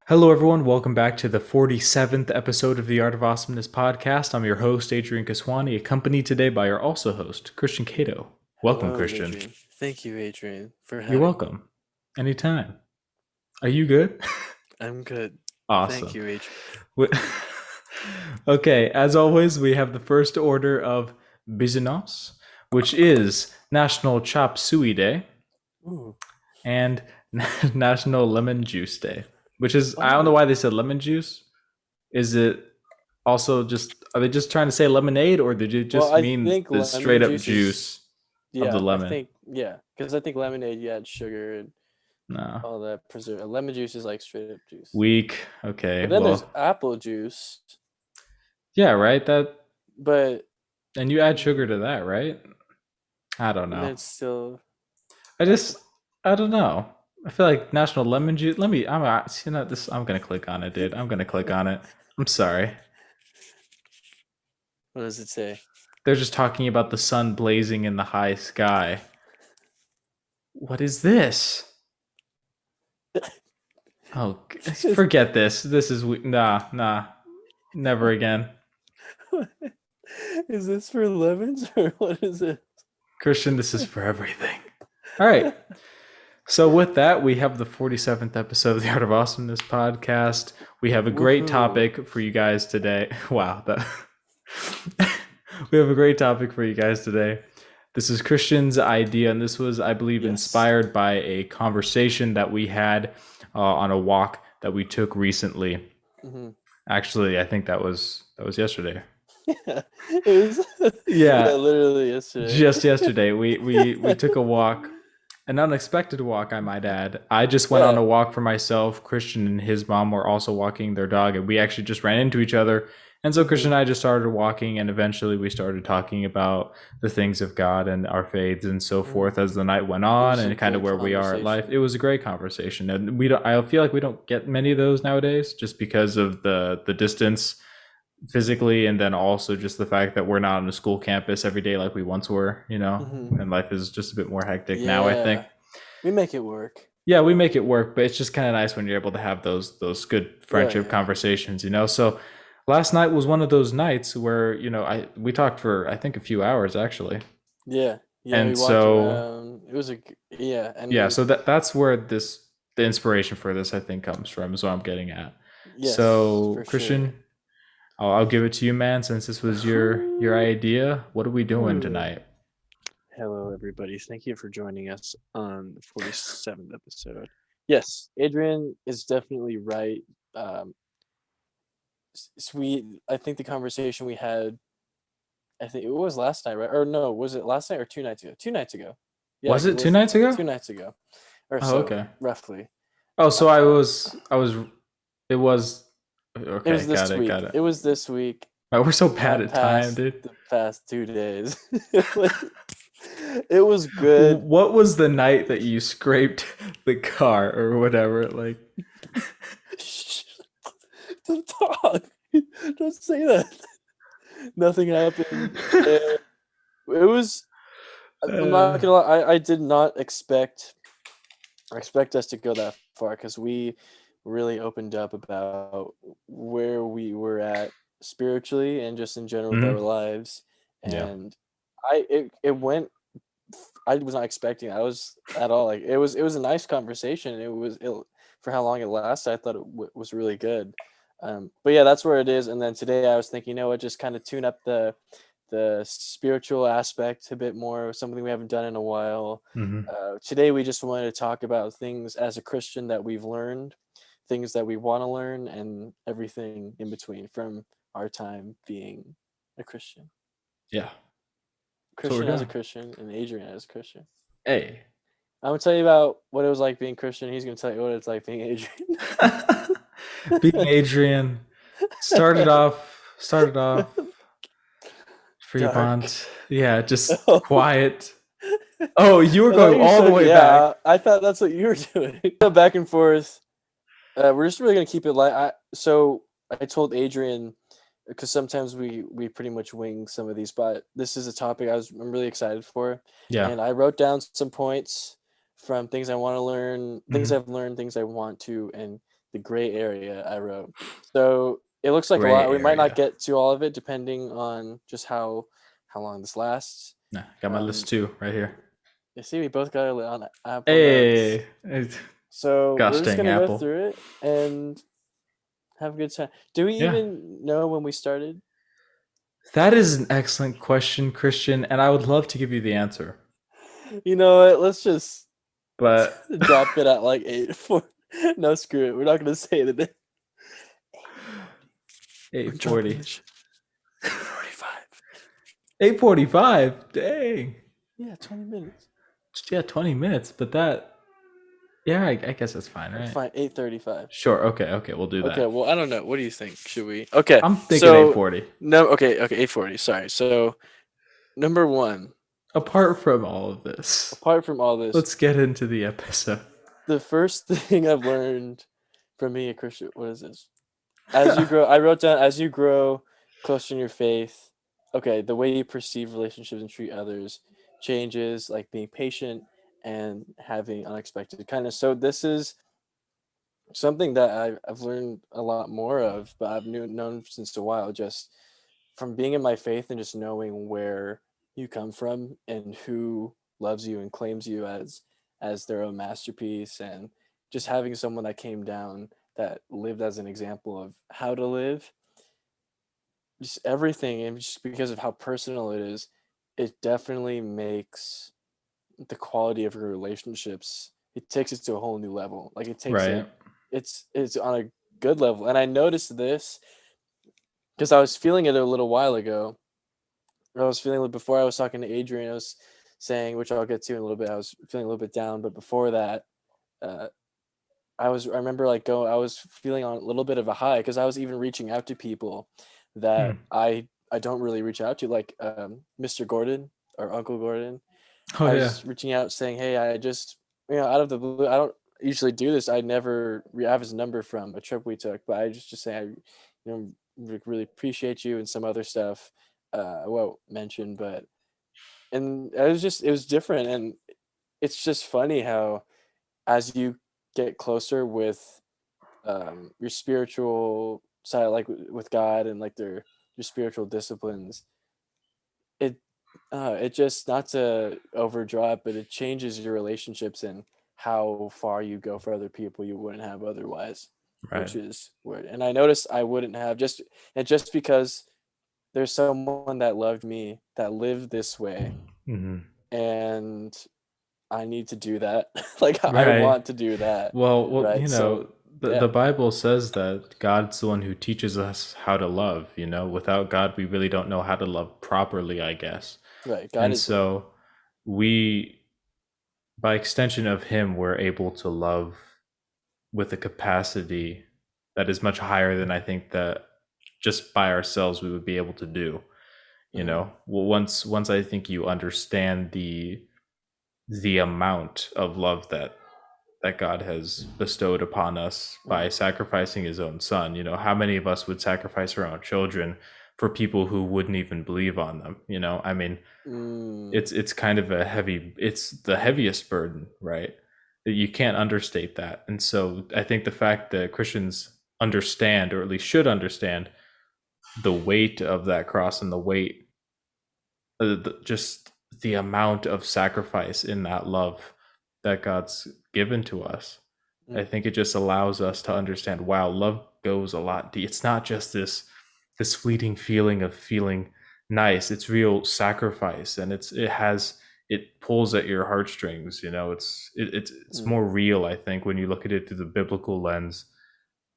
Hello, everyone. Welcome back to the 47th episode of the Art of Awesomeness podcast. I'm your host, Adrian Kiswani, accompanied today by our also host, Christian Caito. Welcome, Hello, Christian. Adrian. Thank you, Adrian, for You're having me. welcome. Anytime. Are you good? I'm good. Thank Awesome. you, Adrian. We- okay, as always, we have the first order of business, which is National Chop Suey Day Ooh. and National Lemon Juice Day, which is, I don't know Oh, why they said lemon juice. Is it also just, are they just trying to say lemonade, or did it well, just I mean think the lemon straight up juice is, juice of the yeah, lemon? because I think lemonade, you add sugar and No. all that preserve. Lemon juice is like straight up juice. Weak. Okay. But then there's Well, apple juice, yeah, right? That, but and you add mm, sugar to that, right? I don't and know. then it's still I apple. just, I don't know. I feel like National Lemon Juice. I'm gonna click on it, dude. I'm gonna click on it. I'm sorry. What does it say? They're just talking about the sun blazing in the high sky. What is this? Oh, forget this. This is nah, never again. Is this for lemons or what is it? Christian, this is for everything. All right. So with that, we have the 47th episode of the Art of Awesomeness podcast. We have a great Woohoo. topic for you guys today. Wow, that we have a great topic for you guys today. This is Christian's idea, and this was, I believe, Yes. inspired by a conversation that we had on a walk that we took recently. Hmm. Actually, I think that was yesterday. Yeah, it was. Yeah, Yeah, literally yesterday. just yesterday we took a walk, an unexpected walk, I might add. I just went on Yeah. a walk for myself. Christian and his mom were also walking their dog, and we actually just ran into each other. And so Hmm. Christian and I just started walking, and eventually we started talking about the things of God and our faiths and so Hmm. forth as the night went It on, was a and kind of good where we are at life. It conversation. was a great conversation, and we don't. I feel like we don't get many of those nowadays, just because of the distance physically, and then also just the fact that we're not on a school campus every day like we once were, Hmm. and life is just a bit more hectic now, I think. Yeah, we make it work. Yeah, we make it work, but it's just kind of nice when you're able to have those good Yeah, friendship yeah, conversations. So last night was one of those nights where I we talked for, I think, a few hours actually. yeah, yeah. We And walked so around. It was yeah, yeah, and so that's where the inspiration for this, I think, comes from, is what I'm getting at. yes, So for sure. Christian, I'll give it to you, man, since this was your idea. What are we doing tonight? Hello, everybody. Thank you for joining us on the 47th episode. Yes, Adrian is definitely right. Um, I think the conversation we had, I think it was last night, right? Or no, was it last night or 2 nights ago? 2 nights ago. Yeah, Was it it two was nights ago? 2 nights ago or Oh, so, okay. roughly. Oh, so Uh, I was, it was, it okay, was got this it, got week. it. It was this week, Wow, we're so bad not at time, past dude. the past 2 days. It was good. What was the night that you scraped the car or whatever? Like, Don't talk. Don't say that. Nothing happened. And it was. I'm not uh, gonna lie. I did not expect us to go that far because we really opened up about where we were at spiritually and just in general with our mhm. lives. Yeah. And it went. I was not expecting. I was at all like it was a nice conversation. For how long it lasted. I thought was really good. But yeah, that's where it is. And then today I was thinking, what, just kind of tune up the spiritual aspect a bit more, something we haven't done in a while. Hmm. Today we just wanted to talk about things as a Christian that we've learned, things that we want to learn, and everything in between from our time being a Christian. Yeah. That's what we're Christian as a doing. Christian and Adrian as a Christian. Hey. I'm gonna tell you about what it was like being Christian. He's gonna tell you what it's like being Adrian. Being Adrian, started off Dark. Fremont. Yeah, just Oh, quiet. Oh, you were I thought going you all the said way back. yeah. I thought that's what you were doing. Back and forth. We're just really gonna keep it light. So I told Adrian because sometimes we pretty much wing some of these, but this is a topic I'm really excited for, Yeah. and I wrote down some points from things I want to learn, things Hmm. I've learned, things I want to, and the gray area I wrote. So it looks like a Gray lot. We might not area. get to all of it depending on just how long this lasts. Nah, got my list too right here. You see, we both got it on Apple Notes. Hey, So we're gosh just dang gonna go Apple. through it and have a good time. Do we Yeah, even know when we started? that is an excellent question, Christian, and I would love to give you the answer, You know what? Let's just but drop it at like 8:4. No, screw it. We're not gonna say it today. 8:40. We're dropping 8:40. the 8:45. 8:45. Dang. Yeah, 20 minutes. Yeah, 20 minutes, but that. Yeah, I guess that's fine, That's right? fine. 8:35. Sure. Okay, we'll do Okay, that. well, I don't know. What do you think? Should we? Okay, I'm thinking so 8:40. no. Okay, 8:40. Sorry. So number one, Apart from all of this, apart from all this, let's get into the episode. the first thing I've learned from being a Christian, what is this? As you grow, I wrote down, as you grow closer in your faith, okay, the way you perceive relationships and treat others changes, like being patient and having unexpected kindness. So this is something that I've learned a lot more of, but known since a while, just from being in my faith and just knowing where you come from and who loves you and claims you as their own masterpiece, and just having someone that came down that lived as an example of how to live, just everything, and just because of how personal it is, it definitely makes the quality of your relationships, it takes it to a whole new level. Like it takes Right. it, it's on a good level. And I noticed this because I was feeling it a little while ago. I was feeling it before I was talking to Adrian. I was saying, which I'll get to in a little bit. I was feeling a little bit down, but before that, uh, I remember like I was feeling on a little bit of a high because I was even reaching out to people that Hmm. I don't really reach out to, like Mr. Gordon or Uncle Gordon. Oh I yeah. was reaching out saying, "Hey, I just, out of the blue, I don't usually do this. I never have his number from a trip we took, but I just say really appreciate you and some other stuff. I won't mention, but and it was different, and it's just funny how as you get closer with your spiritual side, like with God and like your spiritual disciplines, it it just, not to overdraw it, but it changes your relationships and how far you go for other people you wouldn't have otherwise, Right. which is weird. And I noticed I wouldn't have just because there's someone that loved me that lived this way, Hmm. and I need to do that. Like I Right. want to do that, Well, right? So the yeah, Bible says that God's the one who teaches us how to love. Without God, we really don't know how to love properly, I guess. right. God And is love. so we, by extension of Him, we're able to love with a capacity that is much higher than I think that just by ourselves we would be able to do. Hmm. Well, once I think you understand the amount of love that God has bestowed upon us by Hmm. sacrificing his own son. How many of us would sacrifice our own children for people who wouldn't even believe on them? I mean, Mm, it's kind of it's the heaviest burden, right? You can't understate that. And so I think the fact that Christians understand, or at least should understand, the weight of that cross and the weight, just the amount of sacrifice in that love that God's given to us. I mm, think it just allows us to understand, wow, love goes a lot deep. It's not just this fleeting feeling of feeling nice. It's real sacrifice, and it pulls at your heartstrings. It's mm, more real, I think, when you look at it through the biblical lens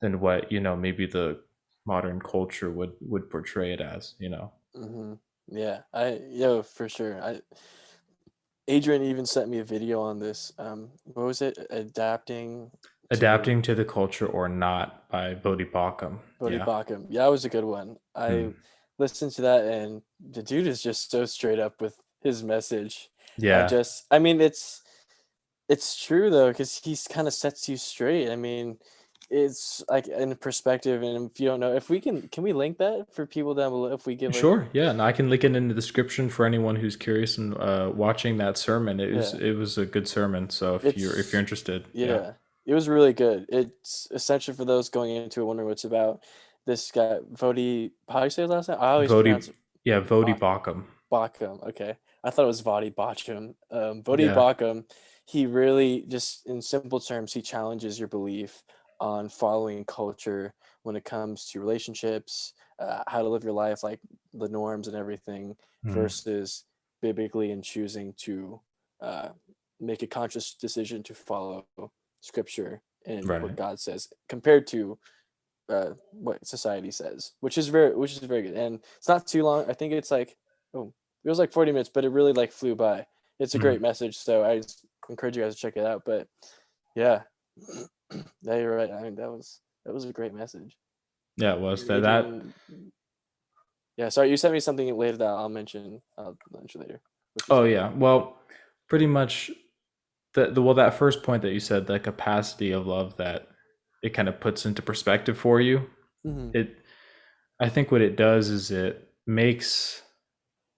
than what maybe the modern culture would portray it as. hmm. Yeah, for sure. Adrian even sent me a video on this. What was it? Adapting to Adapting to the Culture or Not by Bodhi Bakum. Bodhi Yeah. Bakum. Yeah, that was a good one. Hmm. I listened to that, and the dude is just so straight up with his message. Yeah. I mean, it's true though, because he's kind of sets you straight. I mean, it's like in perspective, and if you don't know, if we can we link that for people down below if we give like, Sure. Yeah. And I can link it in the description for anyone who's curious and watching that sermon. It was yeah, it was a good sermon. So if you're it's interested, yeah. yeah, It was really good. It's essential for those going into it wondering what it's about. This guy, Vodi, how do you say his last name? I always Vodi, pronounce it yeah, Vodi Bach, Bakum. Bacham. Okay. I thought it was Vodi Bacham. Vodi Yeah. Bacham, he really just, in simple terms, he challenges your belief on following culture when it comes to relationships, how to live your life, like the norms and everything, Mhm. versus biblically and choosing to uh, make a conscious decision to follow scripture and what Right. God says compared to what society says, which is very good. And it's not too long. I think it's like, oh, it was like 40 minutes, but it really like flew by. It's a great Mhm. message, so I just encourage you guys to check it out. But yeah, yeah, you're right. I mean, that was a great message. Yeah, it was that. Adrian, yeah. Sorry, you sent me something later that I'll mention later. What you Oh said. yeah. Well, pretty much the that first point that you said, the capacity of love that it kind of puts into perspective for you. Mm-hmm. It I think what it does is it makes,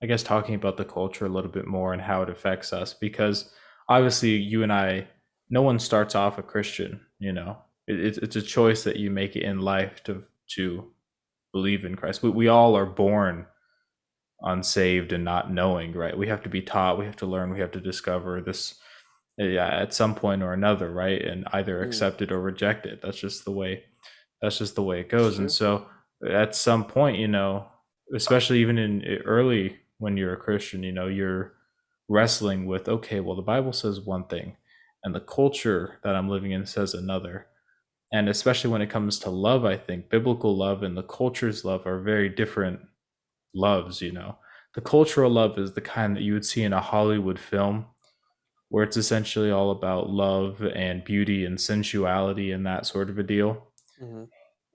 I guess, talking about the culture a little bit more and how it affects us, because obviously you and I, no one starts off a Christian, it's a choice that you make in life to believe in Christ. We all are born unsaved and not knowing, right? We have to be taught, we have to learn, we have to discover this, yeah, at some point or another, right? And either Mm-hmm. accept it or reject it. That's just the way it It's goes. And true. so at some point, especially even in early, when you're a Christian, you're wrestling with, okay, well, the Bible says one thing and the culture that I'm living in says another. And especially when it comes to love, I think biblical love and the culture's love are very different loves. The cultural love is the kind that you would see in a Hollywood film, where it's essentially all about love and beauty and sensuality and that sort of a deal. Mm-hmm.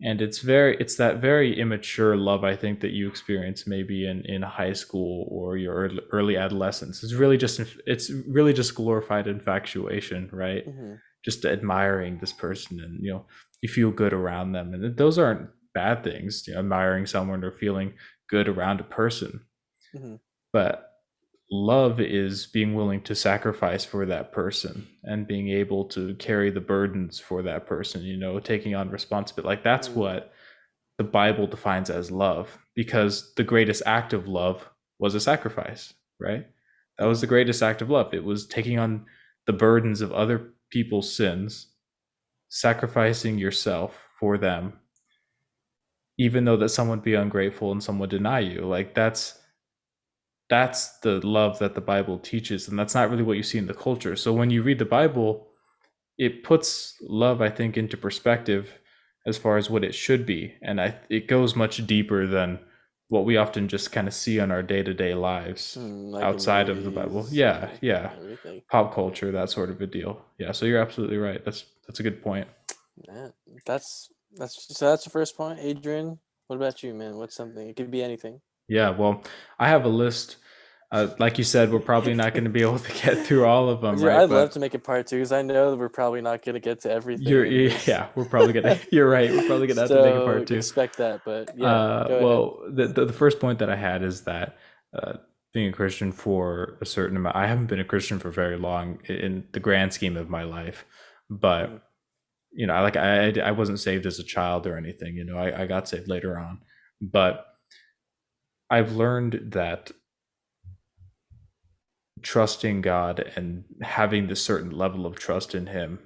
And it's that very immature love, I think, that you experience maybe in high school or your early adolescence. It's really just glorified infatuation, right? Mm-hmm. Just admiring this person, and you feel good around them, and those aren't bad things, admiring someone or feeling good around a person. Mm-hmm. But love is being willing to sacrifice for that person and being able to carry the burdens for that person, taking on responsibility. Like, that's Mm-hmm. what the Bible defines as love, because the greatest act of love was a sacrifice, right? That was Mm-hmm. the greatest act of love. It was taking on the burdens of other people's sins, sacrificing yourself for them, even though that someone would be ungrateful and someone would deny you. Like, that's the love that the Bible teaches, and that's not really what you see in the culture. So when you read the Bible, it puts love, I think, into perspective as far as what it should be, and it goes much deeper than what we often just kind of see on our day-to-day lives Like in outside of the Bible. movies Yeah, and yeah, everything. pop culture, that sort of a deal. Yeah, so you're absolutely right. That's a good point. Yeah, that's the first point. Adrian, what about you, man? What's something? It could be anything. Yeah, well, I have a list. Like you said, we're probably not going to be able to get through all of them, Dude, right? I'd love But to make a part two because I know that we're probably not gonna get to everything You're in this. yeah, we're probably gonna. You're right. We're probably gonna have to make a So part two. expect that, but yeah, go ahead. Well, the first point that I had is that being a Christian for a certain amount. I haven't been a Christian for very long in the grand scheme of my life, Mhm. but I wasn't saved as a child or anything. I got saved later on, but I've learned that trusting God and having this certain level of trust in Him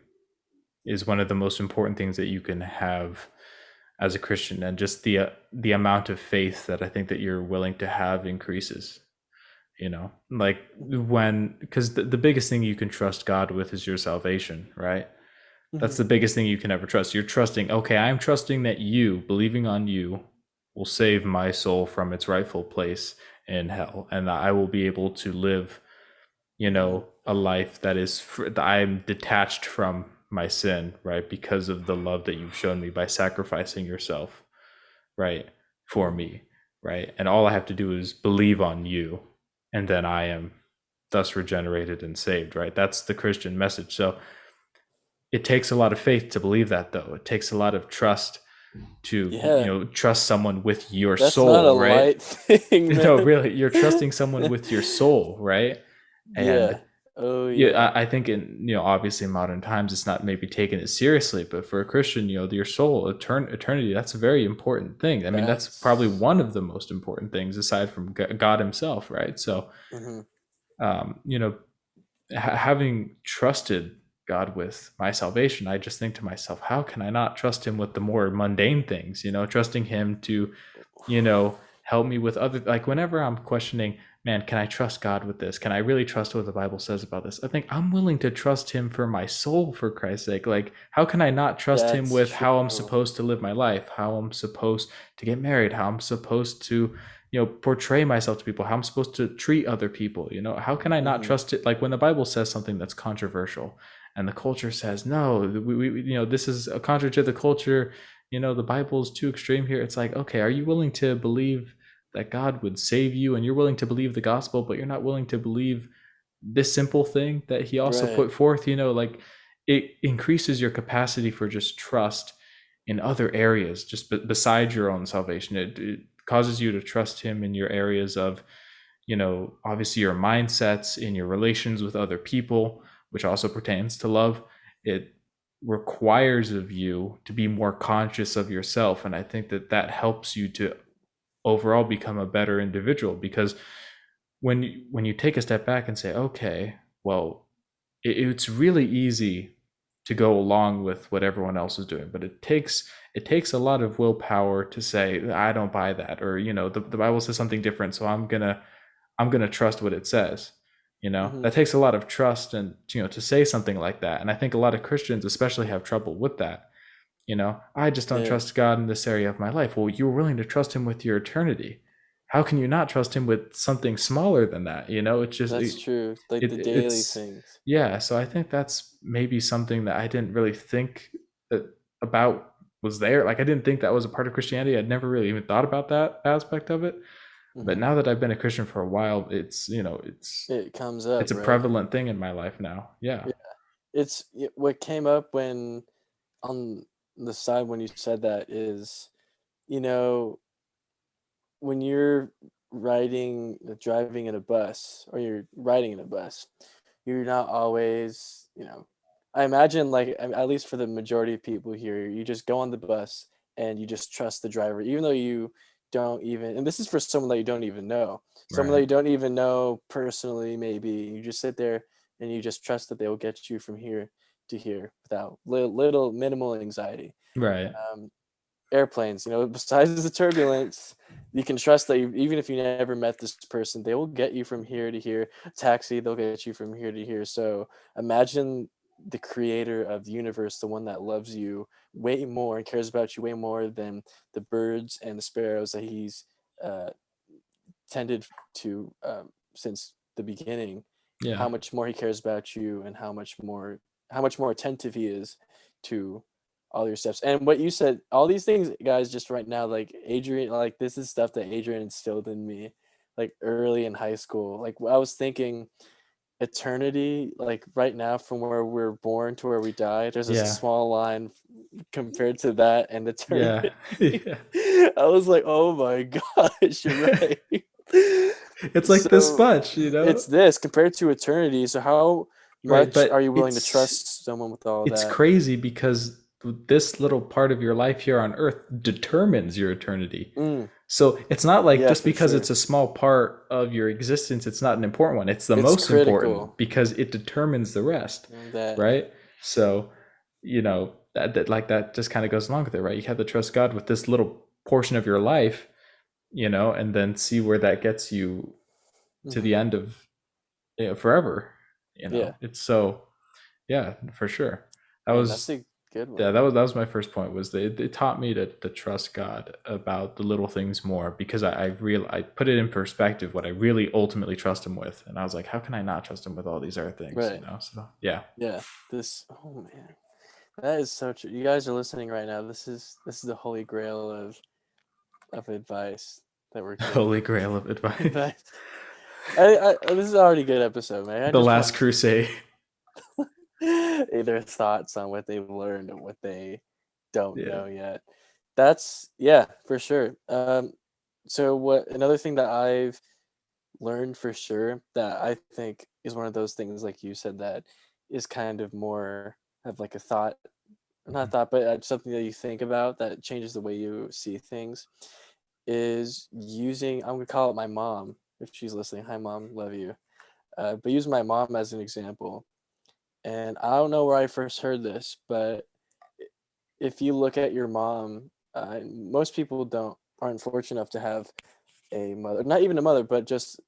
is one of the most important things that you can have as a Christian, and just the amount of faith that I think that you're willing to have increases. Like, Mhm. when, because the biggest thing you can trust God with is your salvation, right? That's Mhm. the biggest thing you can ever trust. You're trusting, okay, I'm trusting that you, believing on you, will save my soul from its rightful place in hell, and I will be able to live Mhm. a life that I'm detached from my sin, right? Because of the love that you've shown me by sacrificing yourself, right, for Mhm. me, right? And all I have to do is believe on you, and then I am thus regenerated and saved, right? That's the Christian message. So it takes a lot of faith to believe that, though. It takes a lot of trust to, Yeah, trust someone with your that's not a soul, right? light thing, No, man. really, you're trusting someone with your soul, right? And Yeah. Oh Yeah, yeah. I think in obviously in modern times it's not maybe taken as seriously, but for a Christian, your soul, eternity, that's a very important thing. I mean, that's probably That's one of the most important things aside from God Himself, right? So, mhm. um, you know, having trusted God with my salvation, I just think to myself, how can I not trust Him with the more mundane things? Trusting Him to help me with other, like whenever I'm questioning, man, can I trust God with this? Can I really trust what the Bible says about this? I think I'm willing to trust Him for my soul, for Christ's sake. Like, how can I not trust Him That's with how I'm true. supposed to live my life, how I'm supposed to get married, how I'm supposed to portray myself to people, how I'm supposed to treat other people? How can I not Mhm. trust it? Like when the Bible says something that's controversial and the culture says, no, this is a contrary to the culture, the Bible's too extreme here. It's like, okay, are you willing to believe that God would save you, and you're willing to believe the gospel, but you're not willing to believe this simple thing that He also Right. put forth? Like it increases your capacity for just trust in other areas, just beside your own salvation. It causes you to trust Him in your areas of, obviously your mindsets, in your relations with other people, which also pertains to love. It requires of you to be more conscious of yourself. And I think that helps you to overall become a better individual, because when you take a step back and say, okay, well, it's really easy to go along with what everyone else is doing, but it takes a lot of willpower to say, I don't buy that, or the Bible says something different, so I'm gonna trust what it says. Mhm. That takes a lot of trust, and to say something like that. And I think a lot of Christians especially have trouble with that. I just don't Yeah. trust God in this area of my life. Well, you were willing to trust Him with your eternity. How can you not trust Him with something smaller than that? It's just That's true. Like the daily it's things. yeah. So I think that's maybe something that I didn't really think that about was there. Like I didn't think that was a part of Christianity. I'd never really even thought about that aspect of it. But Mhm. now that I've been a Christian for a while, It comes it's up, a right? prevalent thing in my life now. Yeah. Yeah. What came up when on the side when you said that is, you know, when you're driving in a bus, or you're riding in a bus, you're not always, I imagine, like, at least for the majority of people here, you just go on the bus and you just trust the driver, even though you don't even, and this is for someone that you don't even know, someone that Right. you don't even know personally, maybe you just sit there and you just trust that they will get you from here to here without little minimal anxiety. Right. Um, Airplanes, besides the turbulence, you can trust that even if you never met this person, they will get you from here to here. Taxi, they'll get you from here to here. So imagine the creator of the universe, the one that loves you way more and cares about you way more than the birds and the sparrows that he's uh, tended to since the beginning. Yeah. How much more he cares about you, and how much more attentive he is to all your steps. And what you said, all these things, guys, just right now, like Adrian, like this is stuff that Adrian instilled in me, like early in high school. Like I was thinking, eternity, like right now, from where we're born to where we die, there's a Yeah. small line compared to that and Yeah. eternity. Yeah. I was like, oh my gosh, you're right. It's like this So sponge, it's this compared to eternity. So how Right, much are but you willing to trust someone with all it's that? crazy because this little part of your life here on earth determines your eternity. Mm, So it's not like yeah, just for because sure. it's a small part of your existence, it's not an important one. It's the It's most important critical because it determines the rest, that. right? So, that like that just kind of goes along with it, right? You have to trust God with this little portion of your life, and then see where that gets you to the Mhm. end of forever. Yeah, It's so, yeah, for sure. That man, that's was a good yeah, one. that was my first point, was they taught me to trust God about the little things more, because I put it in perspective what I really ultimately trust Him with, and I was like, how can I not trust Him with all these other things? Right. So yeah. Yeah. Oh man, that is so true. You guys are listening right now. This is the holy grail of advice that we're giving. Holy Grail of advice. Advice. This is already a good episode, man. I The just Last want Crusade. their thoughts on what they've learned and what they don't Yeah. know yet. That's, yeah, for sure. So what another thing that I've learned for sure that I think is one of those things, like you said, that is kind of more of like a thought, not Mhm. thought, but something that you think about that changes the way you see things, is using, I'm gonna call it my mom if she's listening. Hi, mom, love you. But use my mom as an example. And I don't know where I first heard this, but if you look at your mom, most people aren't fortunate enough to have a mother, not even a mother, but just,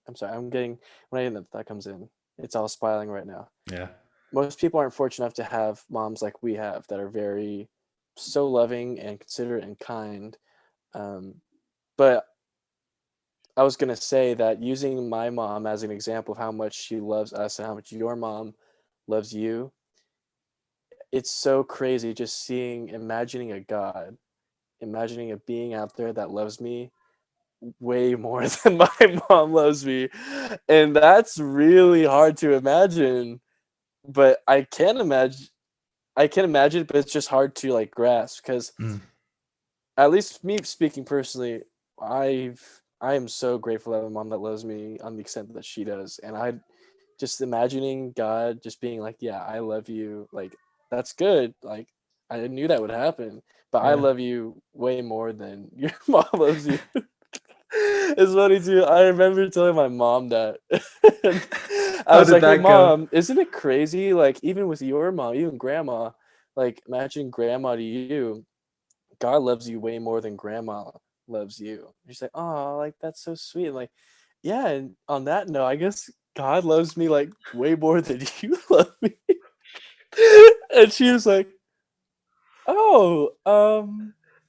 I'm sorry, I'm getting, when I that comes in, it's all spiraling right now. Yeah. Most people aren't fortunate enough to have moms like we have that are very so loving and considerate and kind. Um, but I was gonna say that using my mom as an example of how much she loves us and how much your mom loves you, it's so crazy just imagining a God, imagining a being out there that loves me way more than my mom loves me. And that's really hard to imagine. But I can imagine, but it's just hard to like grasp because Mm. at least me speaking personally, I am so grateful to have a mom that loves me on the extent that she does. And I just imagining God just being like, yeah, I love you. Like, that's good. Like, I knew that would happen, but I Yeah. love you way more than your mom loves you. It's funny too. I remember telling my mom that. And I How was did like, hey, that go? mom, isn't it crazy? Like, even with your mom, even grandma, like, imagine grandma to you, God loves you way more than grandma loves you. She's like, oh, like that's so sweet. And like, yeah, and on that note, I guess God loves me like way more than you love me. And she was like, oh,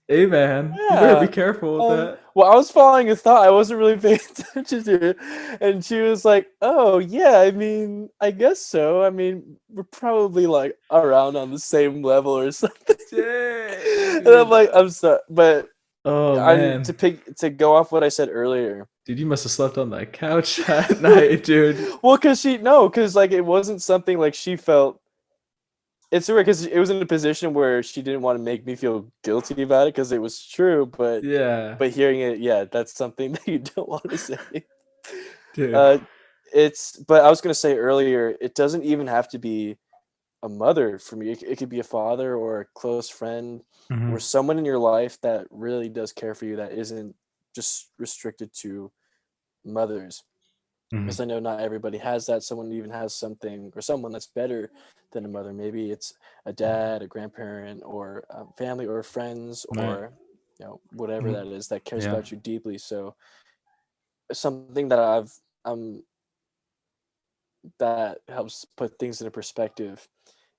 Hey man, you better be yeah. careful with that. Well, I was following a thought. I wasn't really paying attention to it. And she was like, oh, yeah, I mean, I guess so. I mean, we're probably like around on the same level or something. Dang, And I'm like, dude. I'm sorry. But Oh I man. to go off what I said earlier. Dude, you must have slept on that couch that night, dude. Well, because like it wasn't something like she felt. It's weird because it was in a position where she didn't want to make me feel guilty about it because it was true, Yeah. but hearing it, yeah, that's something that you don't want to say. Dude. Uh, but I was gonna say earlier, it doesn't even have to be a mother for me. It could be a father or a close friend or Hmm. someone in your life that really does care for you that isn't just restricted to mothers. Hmm. Because I know not everybody has that. Someone even has something or someone that's better than a mother. Maybe it's a dad, a grandparent, or family, or friends, Right. or whatever that is that cares Yeah. about you deeply. So something that that helps put things into perspective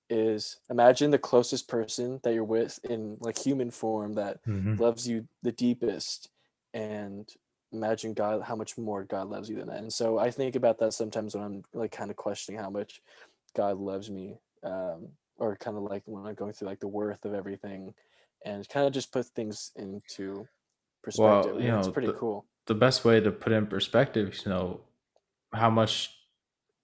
is imagine the closest person that you're with in like human form that Hmm. loves you the deepest, and imagine God, how much more God loves you than that. And so I think about that sometimes when I'm like kind of questioning how much God loves me, or kind of like when I'm going through like the worth of everything, and kind of just put things into Well, perspective. And it's pretty cool. the best way to put in perspective, how much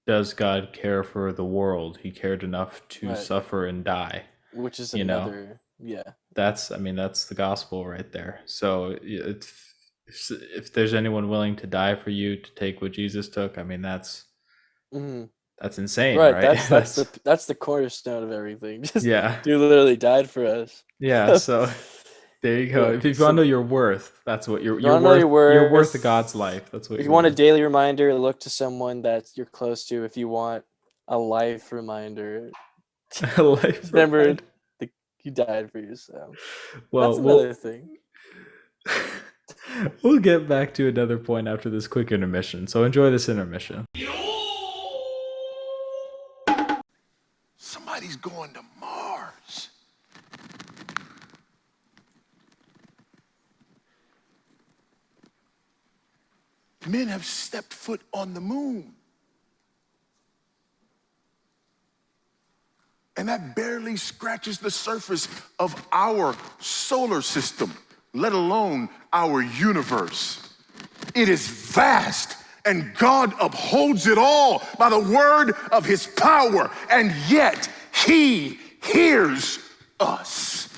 does God care for the world? He cared enough to Right. suffer and die. Which is You know, another, yeah. that's the gospel right there. So if there's anyone willing to die for you to take what Jesus took, I mean Hmm. that's insane, Right. right? That's the cornerstone of everything. Just Yeah, dude literally died for us. yeah. So there you go. But If you want to so know your worth, that's what you want to know your you're worth worth. God's life. That's what If you you're want a worth. daily reminder, look to someone that you're close to. If you want a life reminder, Life just remember reminder. that he died for you. So that's Well, another thing. we'll get back to another point after this quick intermission. So enjoy this intermission. Somebody's going to Mars. Men have stepped foot on the moon. And that barely scratches the surface of our solar system, let alone our universe. It is vast, and God upholds it all by the word of his power, and yet he hears us.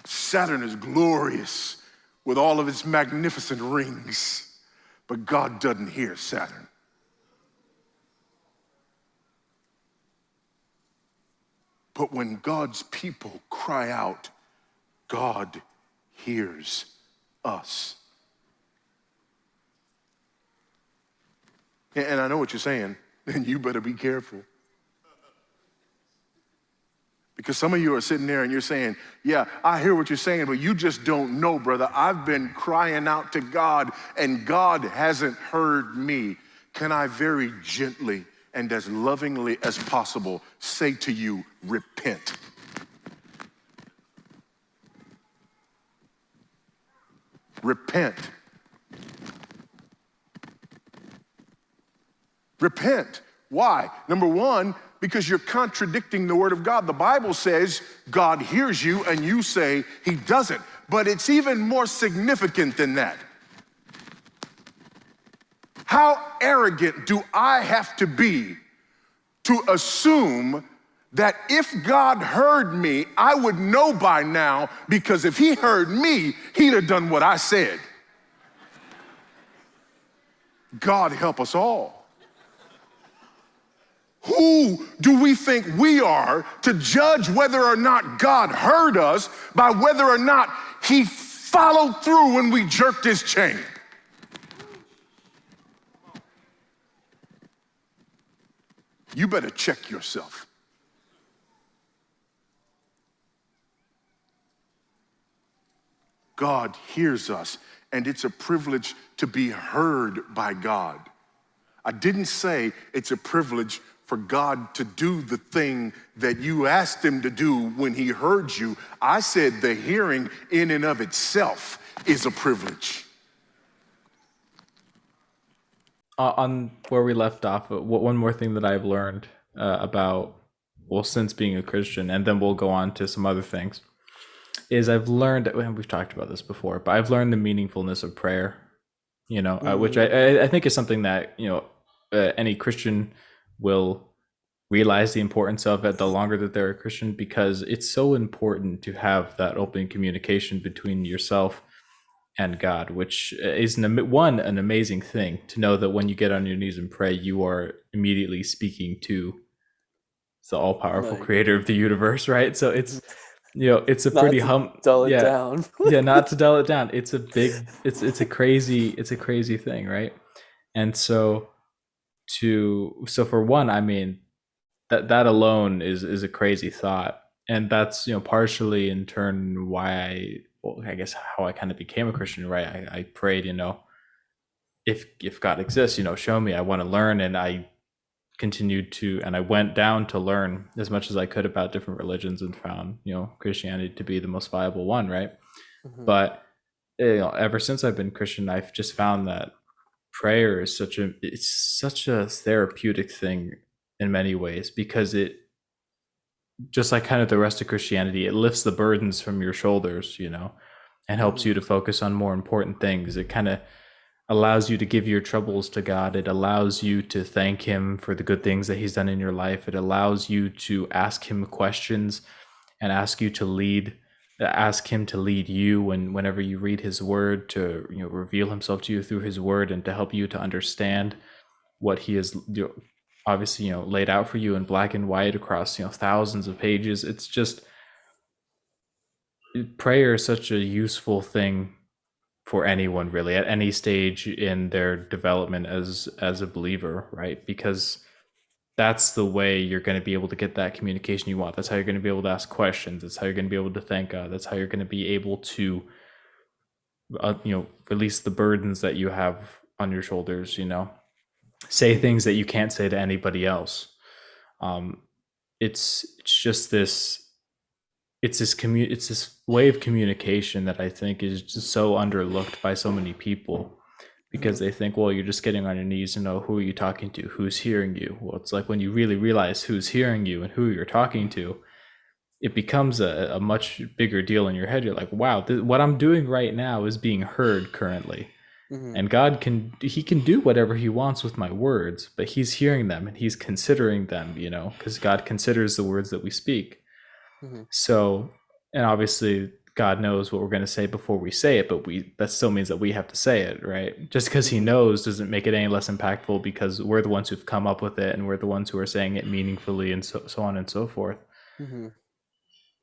Saturn is glorious, with all of its magnificent rings, but God doesn't hear Saturn. But when God's people cry out, God hears us. And I know what you're saying, and you better be careful. Because some of you are sitting there and you're saying, yeah, I hear what you're saying, but you just don't know, brother. I've been crying out to God, and God hasn't heard me. Can I very gently and as lovingly as possible say to you, repent? Repent. Repent. Why? Number one, because you're contradicting the word of God. The Bible says God hears you, and you say he doesn't. But it's even more significant than that. How arrogant do I have to be to assume that if God heard me, I would know by now, because if he heard me, he'd have done what I said. God help us all. Who do we think we are to judge whether or not God heard us by whether or not he followed through when we jerked his chain? You better check yourself. God hears us, and it's a privilege to be heard by God. I didn't say it's a privilege for God to do the thing that you asked him to do when he heard you. I said the hearing in and of itself is a privilege. On where we left off, one more thing that I've learned about, well, since being a Christian, and then we'll go on to some other things, is I've learned, and we've talked about this before, but I've learned the meaningfulness of prayer, which I think is something that, any Christian will realize the importance of it the longer that they're a Christian, because it's so important to have that open communication between yourself and God, which is an amazing thing to know that when you get on your knees and pray, you are immediately speaking to the all-powerful creator of the universe, right? So it's, it's a pretty dull it down. Yeah, not to dull it down. It's a big, it's a crazy thing, right? And so for one, I mean, that alone is a crazy thought, and that's partially in turn why I guess how I kind of became a Christian, right? I prayed, if God exists, show me. I want to learn, and I continued to, and I went down to learn as much as I could about different religions, and found Christianity to be the most viable one, right? Mm-hmm. But ever since I've been Christian, I've just found that prayer is such a therapeutic thing in many ways, because it, just like kind of the rest of Christianity, it lifts the burdens from your shoulders, and helps you to focus on more important things. It kind of allows you to give your troubles to God. It allows you to thank him for the good things that he's done in your life. It allows you to ask him questions and ask him to lead you whenever you read his word, to reveal himself to you through his word, and to help you to understand what he has obviously laid out for you in black and white across thousands of pages. It's just, prayer is such a useful thing for anyone, really, at any stage in their development as a believer, right? Because that's the way you're going to be able to get that communication you want. That's how you're going to be able to ask questions. That's how you're going to be able to thank God. That's how you're going to be able to release the burdens that you have on your shoulders, say things that you can't say to anybody else. It's this way of communication that I think is just so underlooked by so many people, because they think, well, you're just getting on your knees, who are you talking to? Who's hearing you? Well, it's like when you really realize who's hearing you and who you're talking to, it becomes a much bigger deal in your head. You're like, wow, what I'm doing right now is being heard currently. Mm-hmm. And God can do whatever he wants with my words, but he's hearing them and he's considering them, because God considers the words that we speak. Mm-hmm. So, and obviously God knows what we're going to say before we say it, but that still means that we have to say it, right? Just because he knows doesn't make it any less impactful, because we're the ones who've come up with it and we're the ones who are saying it meaningfully, and so on and so forth.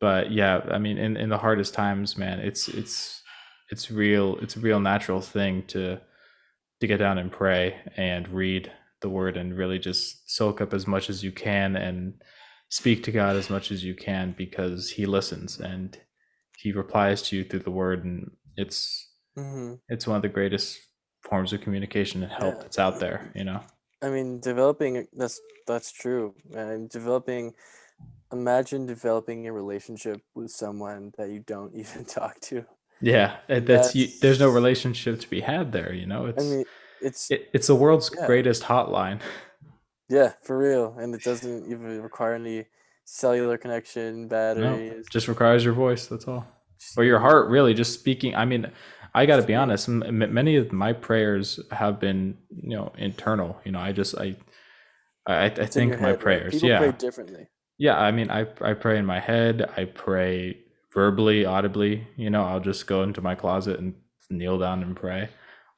But yeah, I mean, in the hardest times, man, it's a real natural thing to get down and pray and read the word and really just soak up as much as you can and speak to God as much as you can, because he listens and he replies to you through the word. And it's one of the greatest forms of communication and help that's out there, you know? I mean, developing, that's true. And imagine developing a relationship with someone that you don't even talk to. Yeah, there's no relationship to be had there, you know? It's the world's greatest hotline. Yeah, for real. And it doesn't even require any cellular connection, batteries. No, just requires your voice, that's all. Or your heart, really, just speaking. I mean, I got to be honest, many of my prayers have been, internal. I think my prayers. Right? People pray differently. Yeah, I mean, I pray in my head. I pray verbally, audibly. I'll just go into my closet and kneel down and pray.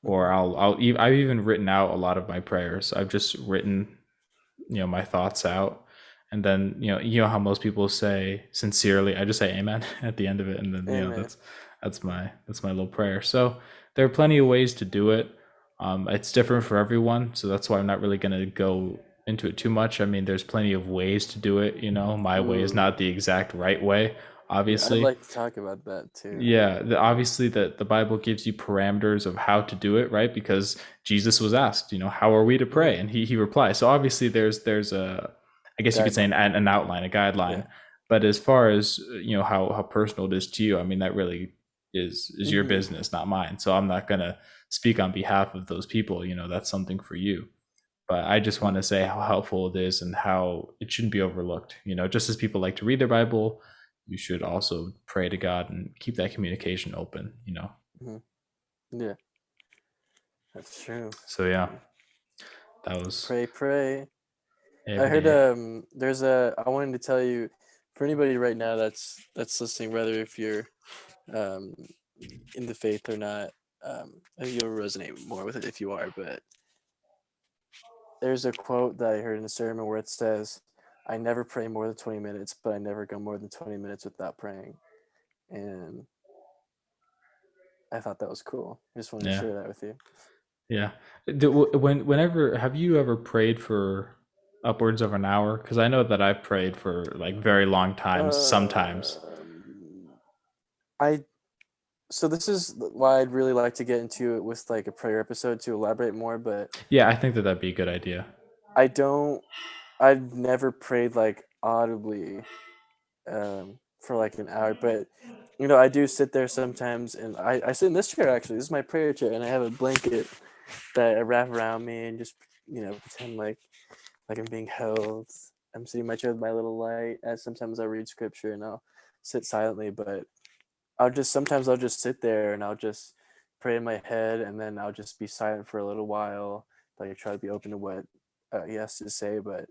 Or I've even written out a lot of my prayers. I've just written, my thoughts out. And then, you know how most people say sincerely, I just say amen at the end of it. And then, that's my little prayer. So there are plenty of ways to do it. It's different for everyone. So that's why I'm not really going to go into it too much. I mean, there's plenty of ways to do it. My way is not the exact right way, obviously. I'd like to talk about that too. Yeah, obviously the Bible gives you parameters of how to do it, right? Because Jesus was asked, how are we to pray? And he replies. So obviously there's a, I guess you could say an outline, a guideline. Yeah. But as far as, how personal it is to you, I mean, that really is your business, not mine. So I'm not going to speak on behalf of those people. That's something for you. But I just want to say how helpful it is and how it shouldn't be overlooked. Just as people like to read their Bible, you should also pray to God and keep that communication open, Yeah, that's true. So yeah, that was pray. I heard I wanted to tell you, for anybody right now that's listening, whether if you're in the faith or not, I think you'll resonate more with it if you are, but there's a quote that I heard in a sermon where it says, I never pray more than 20 minutes, but I never go more than 20 minutes without praying. And I thought that was cool. I just wanted to share that with you. Yeah. Whenever, have you ever prayed for upwards of an hour? Because I know that I've prayed for like very long times, sometimes. So this is why I'd really like to get into it with like a prayer episode to elaborate more, but yeah, I think that'd be a good idea. I've never prayed like audibly for like an hour, but I do sit there sometimes, and I sit in this chair. Actually, this is my prayer chair, and I have a blanket that I wrap around me and just pretend like I'm being held. I'm sitting in my chair with my little light, as sometimes I read scripture and I'll sit silently, but sometimes I'll just sit there and I'll just pray in my head, and then I'll just be silent for a little while, like I try to be open to what he has to say. But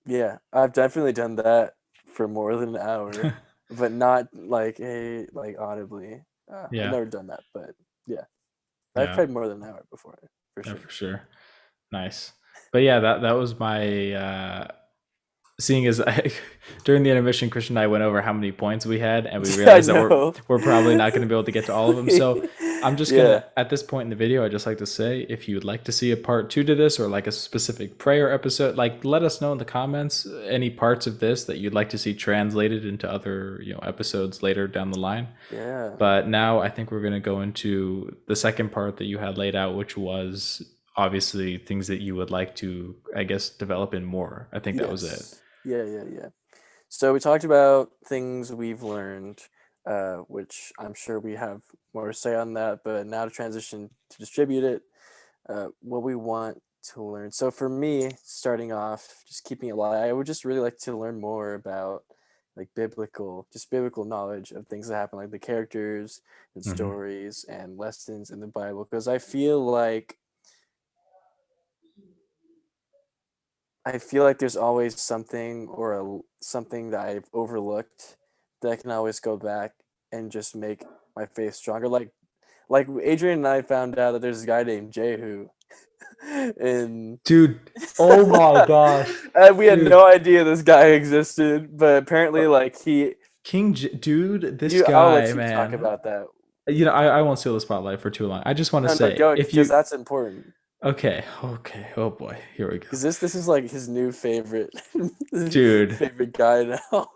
yeah, I've definitely done that for more than an hour, but not like audibly. I've never done that, but yeah, I've prayed more than an hour before, for sure. For sure. Nice. But yeah, that was my seeing as during the intermission, Christian and I went over how many points we had, and we realized that we're probably not going to be able to get to all of them. So I'm just gonna, at this point in the video, I'd just like to say, if you would like to see a part 2 to this, or like a specific prayer episode, like let us know in the comments any parts of this that you'd like to see translated into other episodes later down the line. Yeah. But now I think we're going to go into the second part that you had laid out, which was obviously things that you would like to, I guess, develop in more. I think that was it. Yeah. So we talked about things we've learned, which I'm sure we have more to say on that, but now to transition to distribute it, what we want to learn. So for me, starting off, just keeping it light, I would just really like to learn more about like biblical knowledge of things that happen, like the characters and stories and lessons in the Bible, because I feel like there's always something something that I've overlooked that I can always go back and just make my faith stronger. Like Adrian and I found out that there's this guy named Jehu, and Dude, oh my gosh. and we had Dude. no idea this guy existed, but apparently, like Dude, this I'll let guy, you man. talk about that. You know, I won't steal the spotlight for too long. I just want to say, go, if because you, that's important. okay, oh boy, here we go. Because this is like his new favorite, Dude. favorite guy now.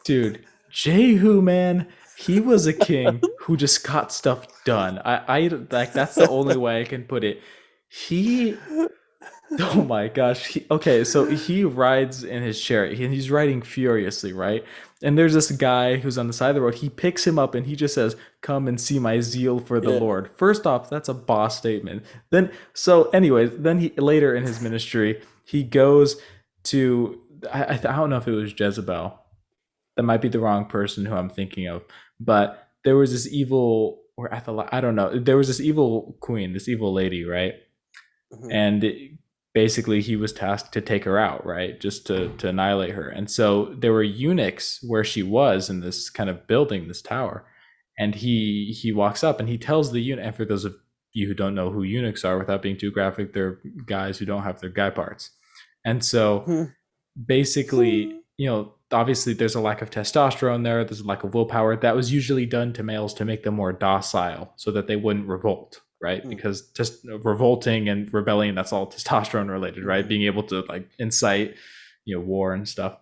Dude, Jehu, man, he was a king who just got stuff done. I like, that's the only way I can put it. Oh my gosh. Okay, so he rides in his chariot. He's riding furiously, right? And there's this guy who's on the side of the road. He picks him up and he just says, "Come and see my zeal for the Lord." First off, that's a boss statement. Then he later in his ministry, he goes to I don't know if it was Jezebel. That might be the wrong person who I'm thinking of, but there was this evil, or I don't know. There was this evil queen, this evil lady, right? Mm-hmm. And basically he was tasked to take her out, right? Just to annihilate her. And so there were eunuchs where she was in this kind of building, this tower. And he walks up and he tells the eunuch, and for those of you who don't know who eunuchs are, without being too graphic, they're guys who don't have their guy parts. And so basically, you know, obviously there's a lack of testosterone there. There's a lack of willpower. That was usually done to males to make them more docile so that they wouldn't revolt, right? Because just revolting and rebellion, that's all testosterone related, right? Being able to like incite, you know, war and stuff.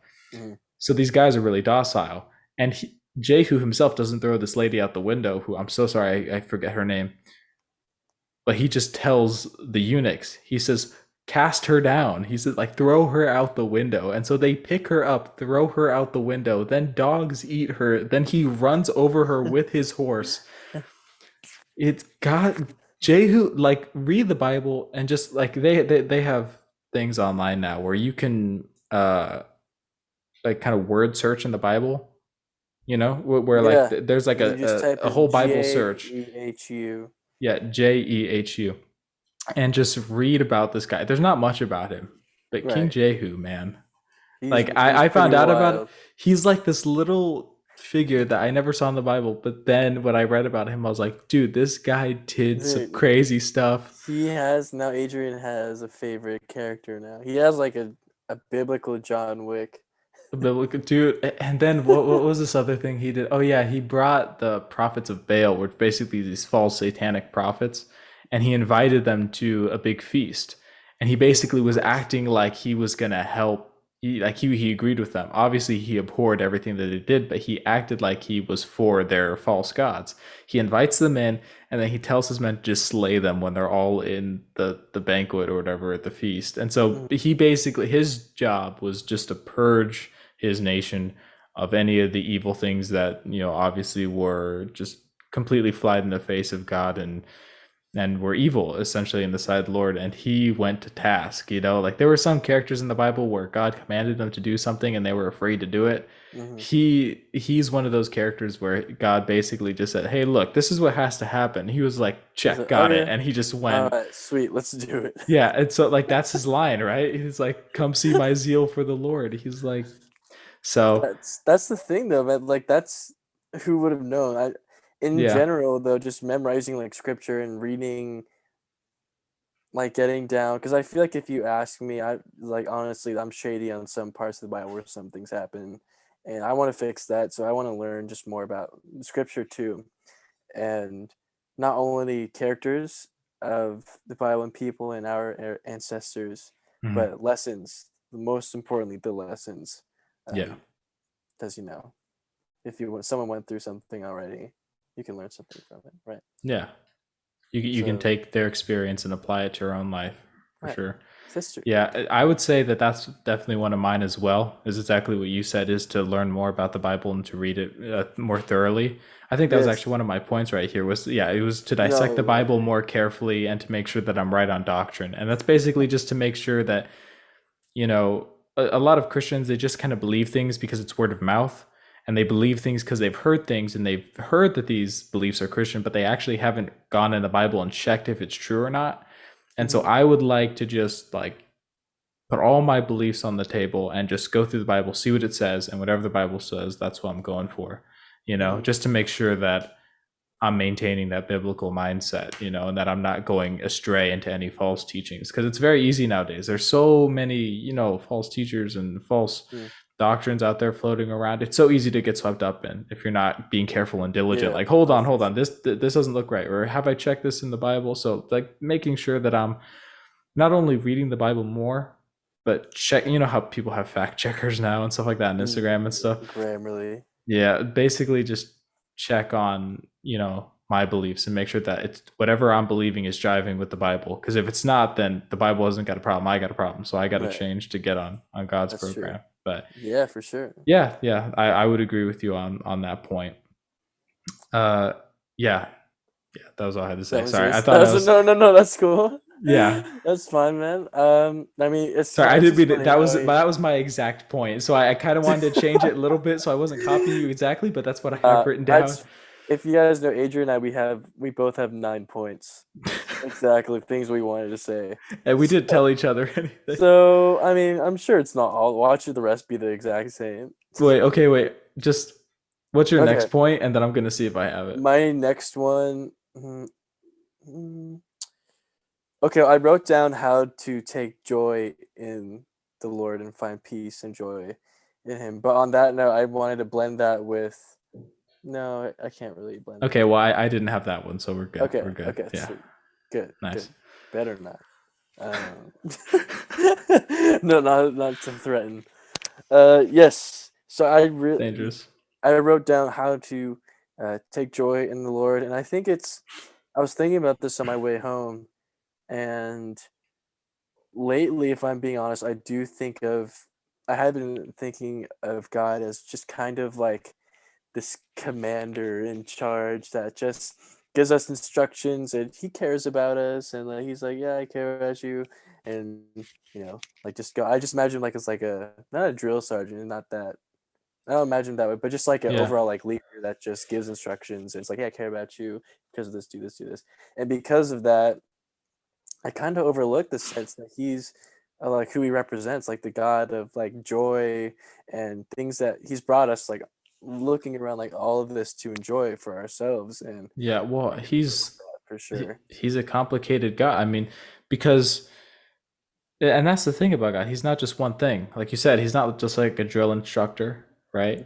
So these guys are really docile. And Jehu himself doesn't throw this lady out the window, who I'm so sorry, I forget her name. But he just tells the eunuchs, he says, "Cast her down." He said, like, throw her out the window. And so they pick her up, throw her out the window. Then dogs eat her. Then he runs over her with his horse. It's got Jehu, like, read the Bible and just like they have things online now where you can like kind of word search in the Bible, you know, where like there's like a whole Bible search. Jehu. Yeah, Jehu. And just read about this guy. There's not much about him, but King Jehu, man. I found out about it. He's like this little figure that I never saw in the Bible, but then when I read about him, I was like, dude, this guy did some crazy stuff. Adrian has a favorite character now. He has like a biblical John Wick. A biblical dude. And then what was this other thing he did? Oh yeah, he brought the prophets of Baal, which basically these false satanic prophets, and he invited them to a big feast. And he basically was acting like he was gonna help. He agreed with them. Obviously, he abhorred everything that they did, but he acted like he was for their false gods. He invites them in, and then he tells his men to just slay them when they're all in the banquet or whatever at the feast. And so he basically, his job was just to purge his nation of any of the evil things that, you know, obviously were just completely flied in the face of God and were evil essentially in the sight of the Lord. And he went to task, you know, like there were some characters in the Bible where God commanded them to do something and they were afraid to do it. He's one of those characters where God basically just said, "Hey, look, this is what has to happen." He was like, "Check, got it." And he just went, "All right, sweet, let's do it." Yeah. And so like that's his line, right? He's like, "Come see my zeal for the Lord." He's like, so that's the thing though, man. Like that's who would have known. In general, though, just memorizing like scripture and reading, like getting down, because I feel like if you ask me, I like honestly, I'm shady on some parts of the Bible where some things happen, and I want to fix that. So I want to learn just more about scripture too, and not only characters of the Bible and people and our ancestors, but lessons. Most importantly, the lessons. Because you know, if someone went through something already, you can learn something from it, right? Yeah, you can take their experience and apply it to your own life for sure. History. Yeah, I would say that that's definitely one of mine as well. Is exactly what you said, is to learn more about the Bible and to read it more thoroughly. I think that was actually one of my points right here. It was to dissect the Bible more carefully and to make sure that I'm right on doctrine. And that's basically just to make sure that, you know, a lot of Christians, they just kind of believe things because it's word of mouth. And they believe things because they've heard things and they've heard that these beliefs are Christian, but they actually haven't gone in the Bible and checked if it's true or not. And so I would like to just like put all my beliefs on the table and just go through the Bible, see what it says, and whatever the Bible says, that's what I'm going for. just to make sure that I'm maintaining that biblical mindset, and that I'm not going astray into any false teachings. Because it's very easy nowadays. There's so many, false teachers and false doctrines out there floating around. It's so easy to get swept up in if you're not being careful and diligent. Like, hold on, this doesn't look right, or have I checked this in the Bible? So, like, making sure that I'm not only reading the Bible more, but check. You know how people have fact checkers now and stuff like that on Instagram and stuff. Grammarly. Yeah, basically just check on my beliefs and make sure that it's whatever I'm believing is jiving with the Bible. Because if it's not, then the Bible hasn't got a problem. I got a problem. So I got to change to get on God's program. True. But yeah, for sure. Yeah, I would agree with you on that point. Yeah, that was all I had to say. Sorry, I thought no, that's cool. Yeah, that's fine, man. I mean, it's sorry, I didn't mean it. That was my exact point. So I kind of wanted to change it a little bit, so I wasn't copying you exactly, but that's what I have written down. If you guys know Adrian and I, we both have 9 points. Exactly, things we wanted to say. And we didn't tell each other anything. So I mean, I'm sure it's not all. Watch the rest be the exact same. Wait. Just what's your next point, and then I'm gonna see if I have it. My next one. Okay, I wrote down how to take joy in the Lord and find peace and joy in Him. But on that note, I wanted to blend that with. No, I can't really blend. Okay, well, I didn't have that one, so we're good. Okay, we're good. Okay, yeah, sweet. Good. Nice. Good. Better not. No, not to threaten. Yes. So dangerous. I wrote down how to take joy in the Lord, and I think I was thinking about this on my way home, and lately, if I'm being honest, I have been thinking of God as just kind of like this commander in charge that just gives us instructions, and he cares about us, and like he's like, yeah, I care about you, and like just go. I just imagine like it's like not a drill sergeant, not that. I don't imagine that way, but just like an overall like leader that just gives instructions. And it's like, yeah, I care about you because of this, do this, do this, and because of that, I kind of overlooked the sense that he's like who he represents, like the God of like joy and things that he's brought us like. Looking around like all of this to enjoy for ourselves. And well, he's for sure he's a complicated God. I mean, because and that's the thing about God, he's not just one thing. Like you said, he's not just like a drill instructor, right?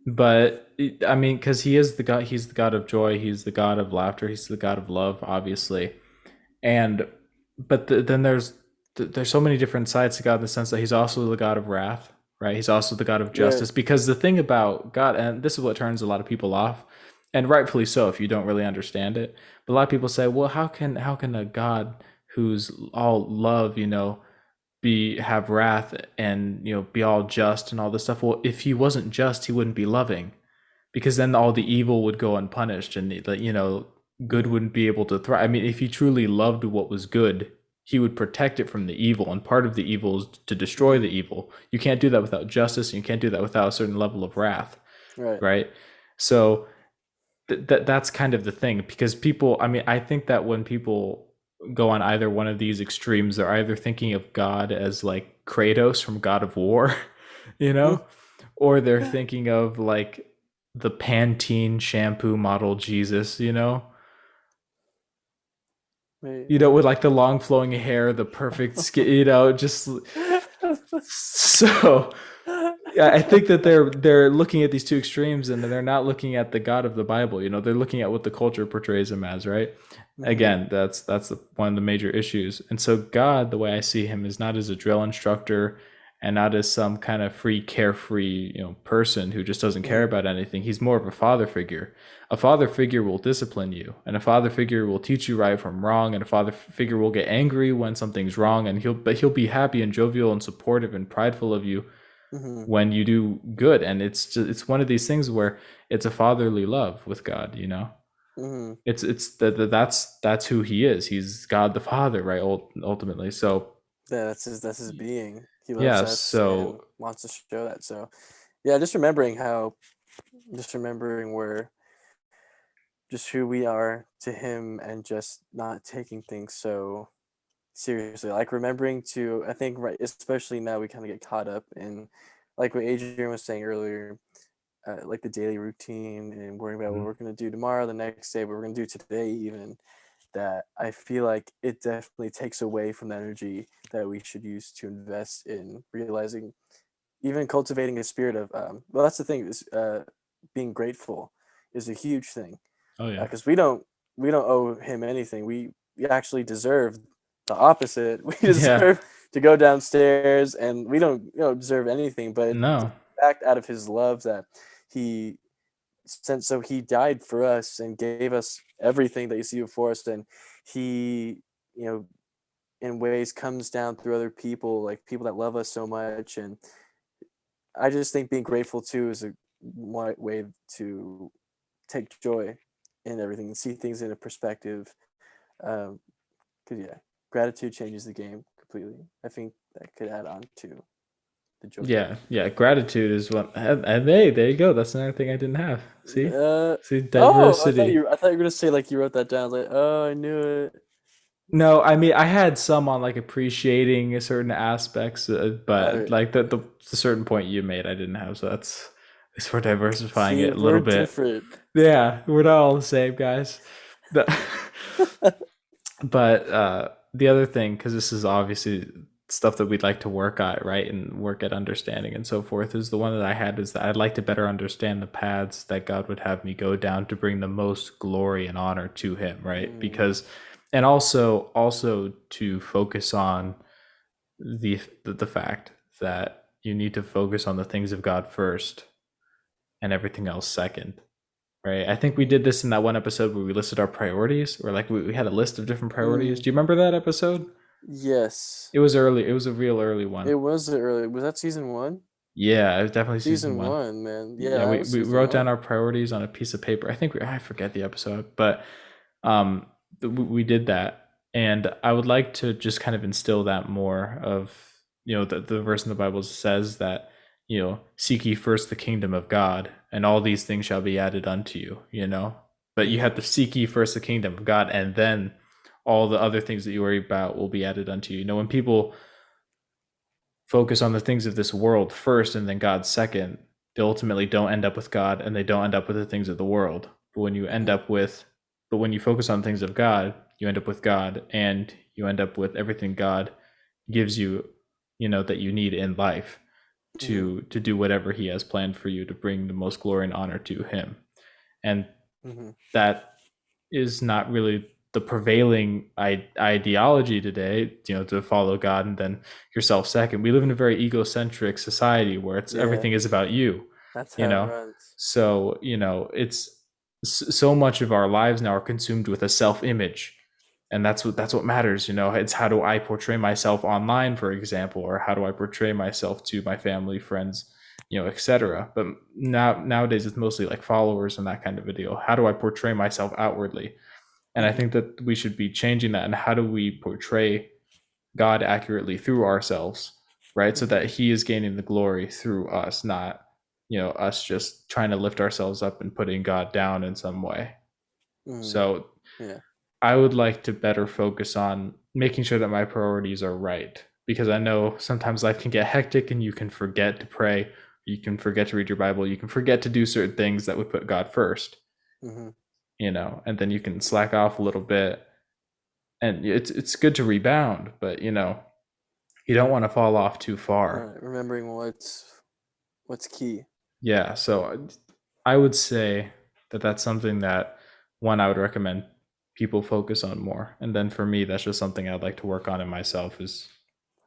But I mean, because he's the God of joy, he's the God of laughter, he's the God of love, obviously. But then there's so many different sides to God in the sense that he's also the God of wrath, right? He's also the God of justice. Because the thing about God, and this is what turns a lot of people off, and rightfully so if you don't really understand it, but a lot of people say, well, how can a God who's all love, have wrath and be all just and all this stuff? Well, if he wasn't just, he wouldn't be loving, because then all the evil would go unpunished, and good wouldn't be able to thrive. I mean, if he truly loved what was good, he would protect it from the evil, and part of the evil is to destroy the evil. You can't do that without justice, and you can't do that without a certain level of wrath, right? So that's kind of the thing, because people, I mean, I think that when people go on either one of these extremes, they're either thinking of God as like Kratos from God of War, or they're thinking of like the Pantene shampoo model Jesus, with like the long flowing hair, the perfect skin, just so I think that they're looking at these two extremes, and they're not looking at the God of the Bible. They're looking at what the culture portrays him as, right? Mm-hmm. Again, that's one of the major issues. And so God, the way I see him, is not as a drill instructor and not as some kind of free, carefree, person who just doesn't care about anything. He's more of a father figure. A father figure will discipline you, and a father figure will teach you right from wrong, and a father figure will get angry when something's wrong, and he'll be happy and jovial and supportive and prideful of you when you do good. And it's one of these things where it's a fatherly love with God, It's that's who he is. He's God the Father, right? Ultimately. So yeah, that's his being. He loves us and wants to show that. So yeah, just remembering who we are to him, and just not taking things so seriously. Like remembering to, I think, right, especially now we kind of get caught up in like what Adrian was saying earlier, like the daily routine and worrying about what Mhm. we're going to do tomorrow, the next day, what we're going to do today, even, that I feel like it definitely takes away from the energy that we should use to invest in realizing, even cultivating a spirit of, well, that's the thing, is being grateful is a huge thing, Oh yeah. because we don't owe him anything. We actually deserve the opposite. We Yeah. deserve to go downstairs, and we don't deserve anything. But it's No. a fact out of his love that he sent. So he died for us and gave us everything that you see before us. And he, you know, in ways comes down through other people, like people that love us so much. And I just think being grateful too is a way to take joy in everything and see things in a perspective. Um, Cause yeah, gratitude changes the game completely. I think that could add on to the joy. Yeah, yeah. Gratitude is what, and hey, there you go. That's another thing I didn't have. See, Uh see, oh, diversity. I thought you were gonna say like you wrote that down. I was like, oh, I knew it. No, I mean I had some on like appreciating certain aspects, but Uh, like the certain point you made, I didn't have. So that's it's for diversifying See, it a little we're bit. different. Yeah, we're not all the same, guys. The- but the other thing, because this is obviously stuff that we'd like to work at, right, and work at understanding and so forth, is the one that I had is that I'd like to better understand the paths that God would have me go down to bring the most glory and honor to Him, right? Mm, Because, and also to focus on the fact that you need to focus on the things of God first and everything else second, right? I think we did this in that one episode where we listed our priorities, or like we had a list of different priorities. mm, Do you remember that episode? yes, It was early. It was a real early one. it was early. Was that season one? Yeah, it was definitely season Season one. one, man. Yeah, Yeah, that we, was we season wrote down one. our priorities on a piece of paper. I forget the episode, but um, we did that, and I would like to just kind of instill that more of, the verse in the Bible says that, seek ye first the kingdom of God, and all these things shall be added unto you. But you have Mm-hmm. to seek ye first the kingdom of God, and then all the other things that you worry about will be added unto you. When people focus on the things of this world first and then God second, they ultimately don't end up with God, and they don't end up with the things of the world. Mm-hmm. But when you focus on things of God, you end up with God, and you end up with everything God gives you, that you need in life Mm-hmm. to do whatever He has planned for you to bring the most glory and honor to Him. And Mm-hmm. that is not really the prevailing ideology today, to follow God and then yourself second. We live in a very egocentric society where it's Yeah, everything is about you, that's you how it know. runs. So, it's so much of our lives now are consumed with a self-image, and that's what matters. It's how do I portray myself online, for example, or how do I portray myself to my family, friends, etc. But nowadays it's mostly like followers and that kind of a deal. How do I portray myself outwardly? And I Mm-hmm. think that we should be changing that. And how do we portray God accurately through ourselves, right? So Mm-hmm. that He is gaining the glory through us, not, us just trying to lift ourselves up and putting God down in some way. Mm-hmm. So Yeah. I would like to better focus on making sure that my priorities are right, because I know sometimes life can get hectic and you can forget to pray, you can forget to read your Bible, you can forget to do certain things that would put God first, Mm-hmm. and then you can slack off a little bit, and it's good to rebound, but you don't want to fall off too far. Right. Remembering what's key. Yeah, so I would say that that's something that, one, I would recommend people focus on more, and then for me that's just something I'd like to work on in myself, is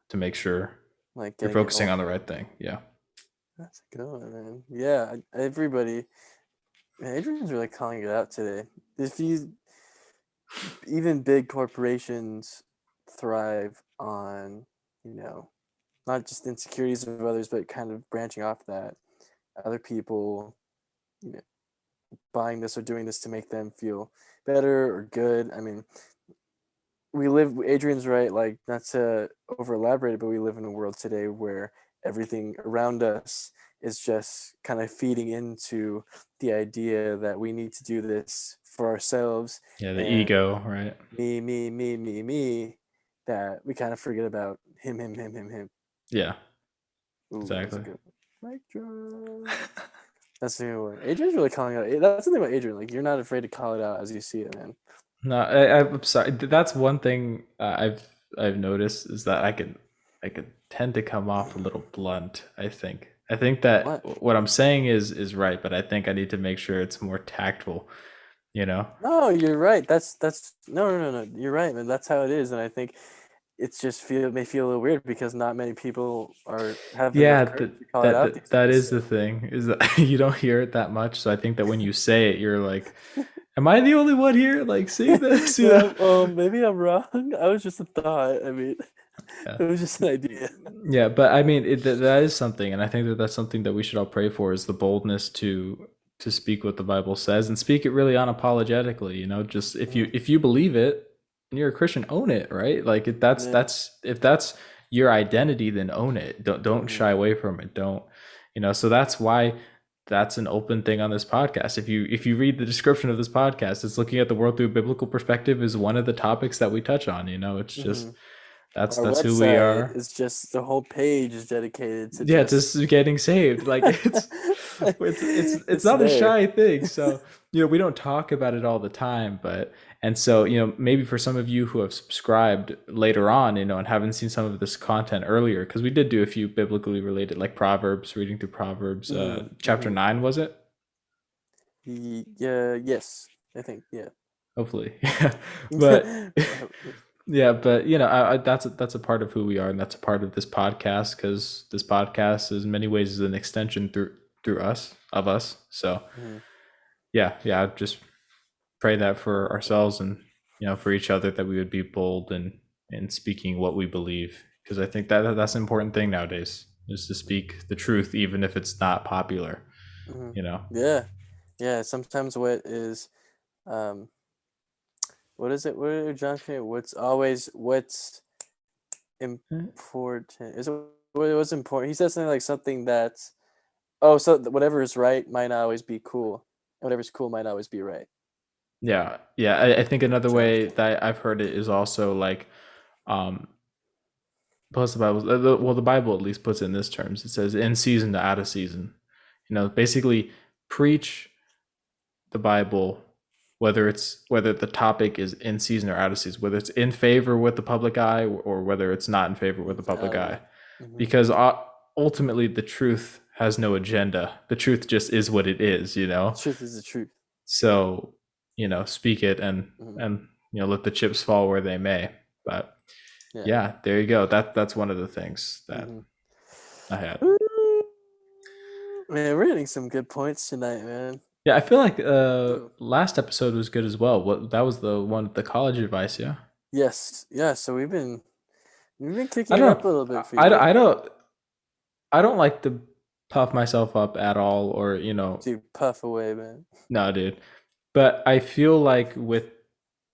to make sure Like you're getting it focusing all. on the right thing. Yeah. That's a good one, man. Yeah, everybody. Man, Adrian's really calling it out today. If you even big corporations thrive on, you know, not just insecurities of others, but kind of branching off that other people, you know, buying this or doing this to make them feel better or good. I mean, Adrian's right, like, not to over elaborate, but we live in a world today where everything around us is just kind of feeding into the idea that we need to do this for ourselves, Yeah, the and ego, right? me, that we kind of forget about him. Yeah, Ooh, that was a exactly. good one. Mic drop. That's the good one. Adrian's really calling out. That's the thing about Adrian. Like, you're not afraid to call it out as you see it, man. No, I'm sorry. That's one thing I've noticed is that I could tend to come off a little blunt. I think that What? what I'm saying is right, but I think I need to make sure it's more tactful. You know? No, you're right. That's no. You're right, man. That's how it is, and I think it's just may feel a little weird because not many people have enough Yeah, courage to call it out these that days. is the thing is that you don't hear it that much. So I think that when you say it, you're like, "Am I the only one here? Like, see this? You know?" Yeah, maybe I'm wrong. I was just a thought. I mean, Yeah. it was just an idea. Yeah, but I mean, that is something, and I think that that's something that we should all pray for is the boldness to speak what the Bible says and speak it really unapologetically. You know, just if you believe it and you're a Christian, own it, right? Like Yeah. if that's your identity, then own it. Don't Mhm. shy away from it. Don't you know? So that's why that's an open thing on this podcast. If you read the description of this podcast, it's looking at the world through a biblical perspective is one of the topics that we touch on. You know, it's just Mhm. Our that's who we website are. is just the whole page is dedicated to Yeah, just just getting saved. Like it's it's not a there. shy thing. So, you know, we don't talk about it all the time, but and so, you know, maybe for some of you who have subscribed later on, you know, and haven't seen some of this content earlier, because we did do a few biblically related like Proverbs, reading through Proverbs, Mhm, chapter mhm. 9, was it? Yeah, yes, I think, yeah. Hopefully. But yeah, but you know, that's a part of who we are, and that's a part of this podcast because this podcast is in many ways is an extension through us of us. So Mhm. yeah, just pray that for ourselves and you know for each other that we would be bold in speaking what we believe because I think that that's an important thing nowadays is to speak the truth even if it's not popular. Mhm. You know. Yeah, yeah. Sometimes um, what is it? What did John say? What's important? Is it what's important? He says something like something that's whatever is right might not always be cool, and whatever's cool might not always be right. Yeah. I think another John way K. that I've heard it is also like um plus the Bible, well, the Bible at least puts it in this terms. It says in season to out of season. You know, basically preach the Bible, whether the topic is in season or out of season, whether it's in favor with the public eye or whether it's not in favor with the public eye, Mm-hmm. because ultimately the truth has no agenda. The truth just is what it is. You know, Truth is the truth. so you know, speak it Mm-hmm. and you know, let the chips fall where they may. But Yeah. yeah, there you go. That's one of the things that Mm-hmm. I had. Man, we're getting some good points tonight, man. Yeah, I feel like Oh. last episode was good as well. What that was the one with the college advice, yeah. Yes, yeah. So we've been I kicking it up don't a little bit for I, you. I don't like to puff myself up at all or, you know, To puff away, man. no, dude. But I feel like with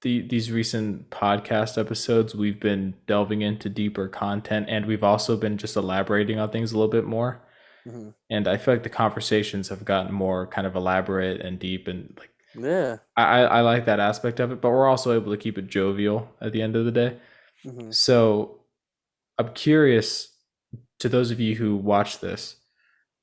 these recent podcast episodes, we've been delving into deeper content and we've also been just elaborating on things a little bit more. Mm-hmm. And I feel like the conversations have gotten more kind of elaborate and deep and like Yeah. I like that aspect of it, but we're also able to keep it jovial at the end of the day. Mm-hmm. So I'm curious to those of you who watch this,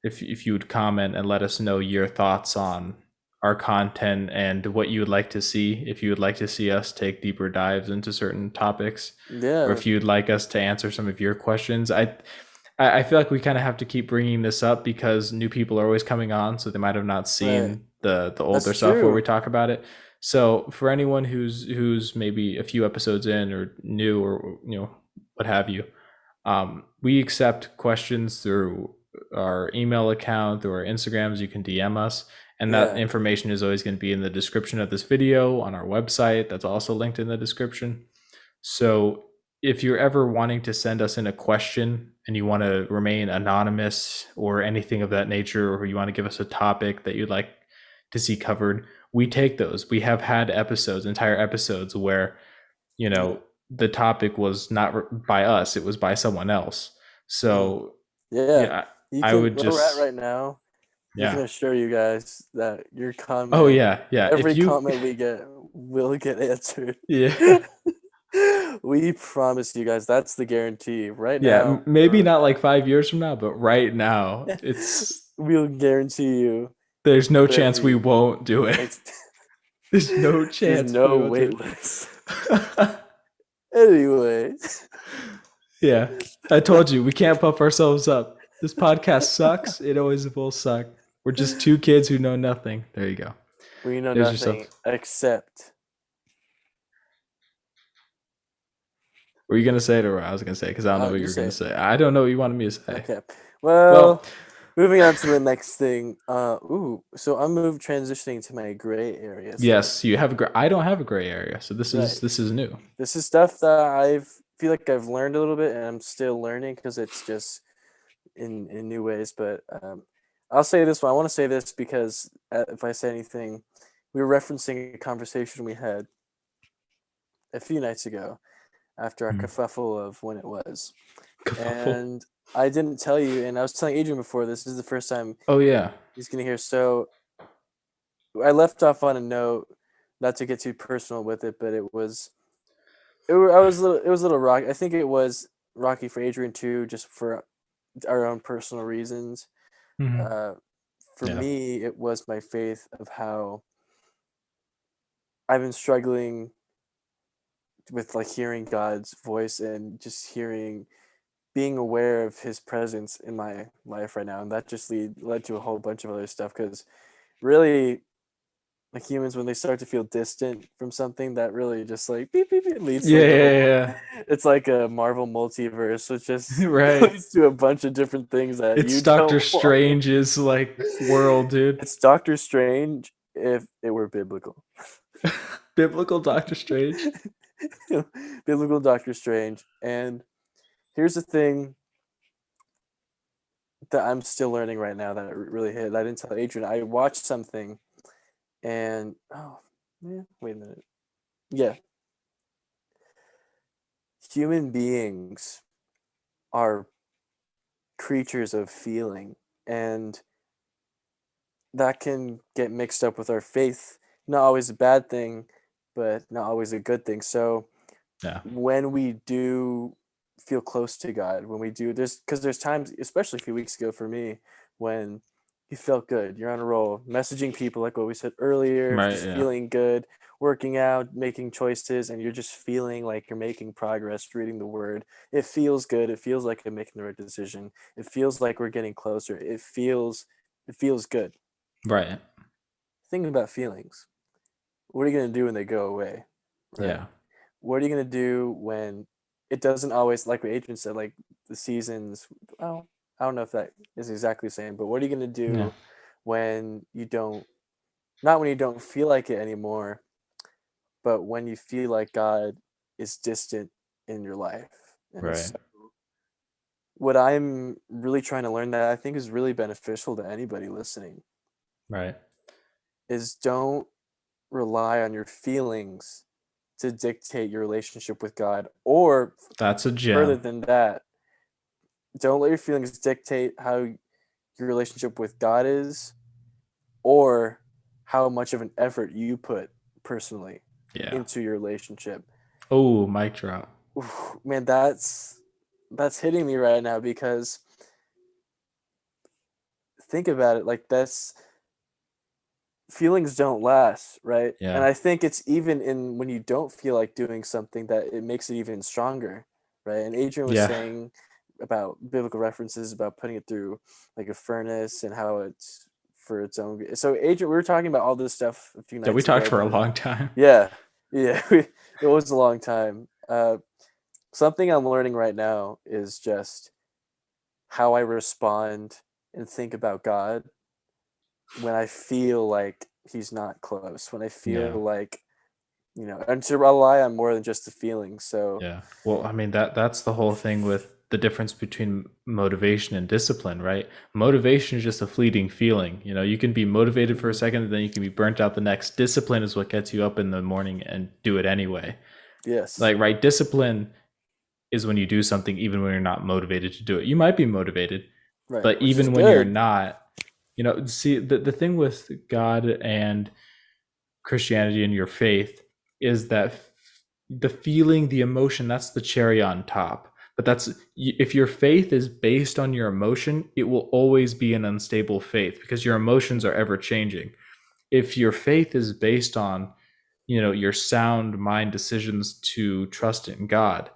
if you would comment and let us know your thoughts on our content and what you would like to see, if you would like to see us take deeper dives into certain topics, or Yeah. if you'd like us to answer some of your questions. I feel like we kind of have to keep bringing this up because new people are always coming on, so they might have not Right. seen the older That's stuff where we true. talk about it. So for anyone who's maybe a few episodes in or new or you know what have you, we accept questions through our email account or our Instagrams. You can DM us, and that Yeah. information is always going to be in the description of this video on our website. That's also linked in the description. So if you're ever wanting to send us in a question and you want to remain anonymous or anything of that nature, or you want to give us a topic that you'd like to see covered, we take those. We have had episodes, entire episodes where, you know, the topic was not by us, it was by someone else. Mm-hmm. So Yeah. yeah, You I can would where we're at just, right now. We can yeah. assure you guys that your Oh comment, yeah. If every you, comment we get, will get answered. yeah, We promise you guys. That's the guarantee. Right yeah, now, maybe not like 5 years from now, but right now, it's we'll guarantee you. There's no But chance we won't do it. it's There's no there's chance we no won't wait do list. it. Anyway, Yeah, I told you we can't puff ourselves up. This podcast sucks. It always will suck. We're just two kids who know nothing. There you go. we know There's nothing yourself. except. Were you gonna say it or I was gonna say? Because I don't know what You you were say gonna it. say. I don't know what you wanted me to say. Okay. Well, Well, moving on to the next thing. So I'm transitioning to my gray area. So yes, you have a gray. I don't have a gray area, so this Right. is new. this is stuff that I feel like I've learned a little bit, and I'm still learning because it's just in new ways. But I'll say this one. I want to say this because if I say anything, we were referencing a conversation we had a few nights ago after our Hmm. kerfuffle of when it was. Kerfuffle. And I didn't tell you, and I was telling Adrian before, this is the first time Oh yeah. he's going to hear. So I left off on a note, not to get too personal with it, but it was a little rocky. I think it was rocky for Adrian too, just for our own personal reasons. Mhm. For Yeah. me, it was my faith of how I've been struggling with like hearing God's voice and just being aware of his presence in my life right now, and that just led to a whole bunch of other stuff. Because really, like humans, when they start to feel distant from something, that really just like beep beep, it leads to like Yeah. it's like a Marvel multiverse, which just Right. leads to a bunch of different things that It's you Doctor don't want. Strange's like world, dude. It's Doctor Strange if it were biblical. Biblical Doctor Strange. Biblical Doctor Strange. And here's the thing that I'm still learning right now that really hit. I didn't tell Adrian. I watched something and wait a minute. Yeah. Human beings are creatures of feeling, and that can get mixed up with our faith. Not always a bad thing, but not always a good thing. So Yeah. when we do feel close to God, when we do this, because there's times, especially a few weeks ago for me, when you felt good, you're on a roll, messaging people like what we said earlier, Right. just Yeah. feeling good, working out, making choices, and you're just feeling like you're making progress, reading the word. It feels good. It feels like I'm making the right decision. It feels like we're getting closer. It feels good. Right. Think about feelings. What are you gonna do when they go away? Right? Yeah. What are you gonna do when it doesn't always, like what Adrian said, like the seasons? Well, I don't know if that is exactly the same, but what are you gonna do Yeah. when you don't? Not when you don't feel like it anymore, but when you feel like God is distant in your life. And Right. so what I'm really trying to learn that I think is really beneficial to anybody listening Right. is don't rely on your feelings to dictate your relationship with God, or That's a further gem. than that, don't let your feelings dictate how your relationship with God is, or how much of an effort you put personally Yeah. into your relationship. Oh, mic drop. Oof, man, that's hitting me right now, because think about it, like that's feelings don't last, right? Yeah. And I think it's even in when you don't feel like doing something that it makes it even stronger, right? And Adrian was Yeah. saying about biblical references about putting it through like a furnace and how it's for its own good. So Adrian, we were talking about all this stuff a few Yeah, we nights talked ago. for a long time. Yeah, it was a long time. Something I'm learning right now is just how I respond and think about God when I feel like he's not close, when I feel Yeah. like, and to rely on more than just the feeling. So Yeah. Well, I mean that's the whole thing with the difference between motivation and discipline, right? Motivation is just a fleeting feeling. You can be motivated for a second and then you can be burnt out the next. Discipline is what gets you up in the morning and do it anyway. yes, Like, right, discipline is when you do something even when you're not motivated to do it. You might be motivated, right, but which is even when you're good. not, see the thing with God and Christianity and your faith is that the feeling, the emotion, that's the cherry on top. But if your faith is based on your emotion, it will always be an unstable faith because your emotions are ever changing. If your faith is based on, your sound mind decisions to trust in God,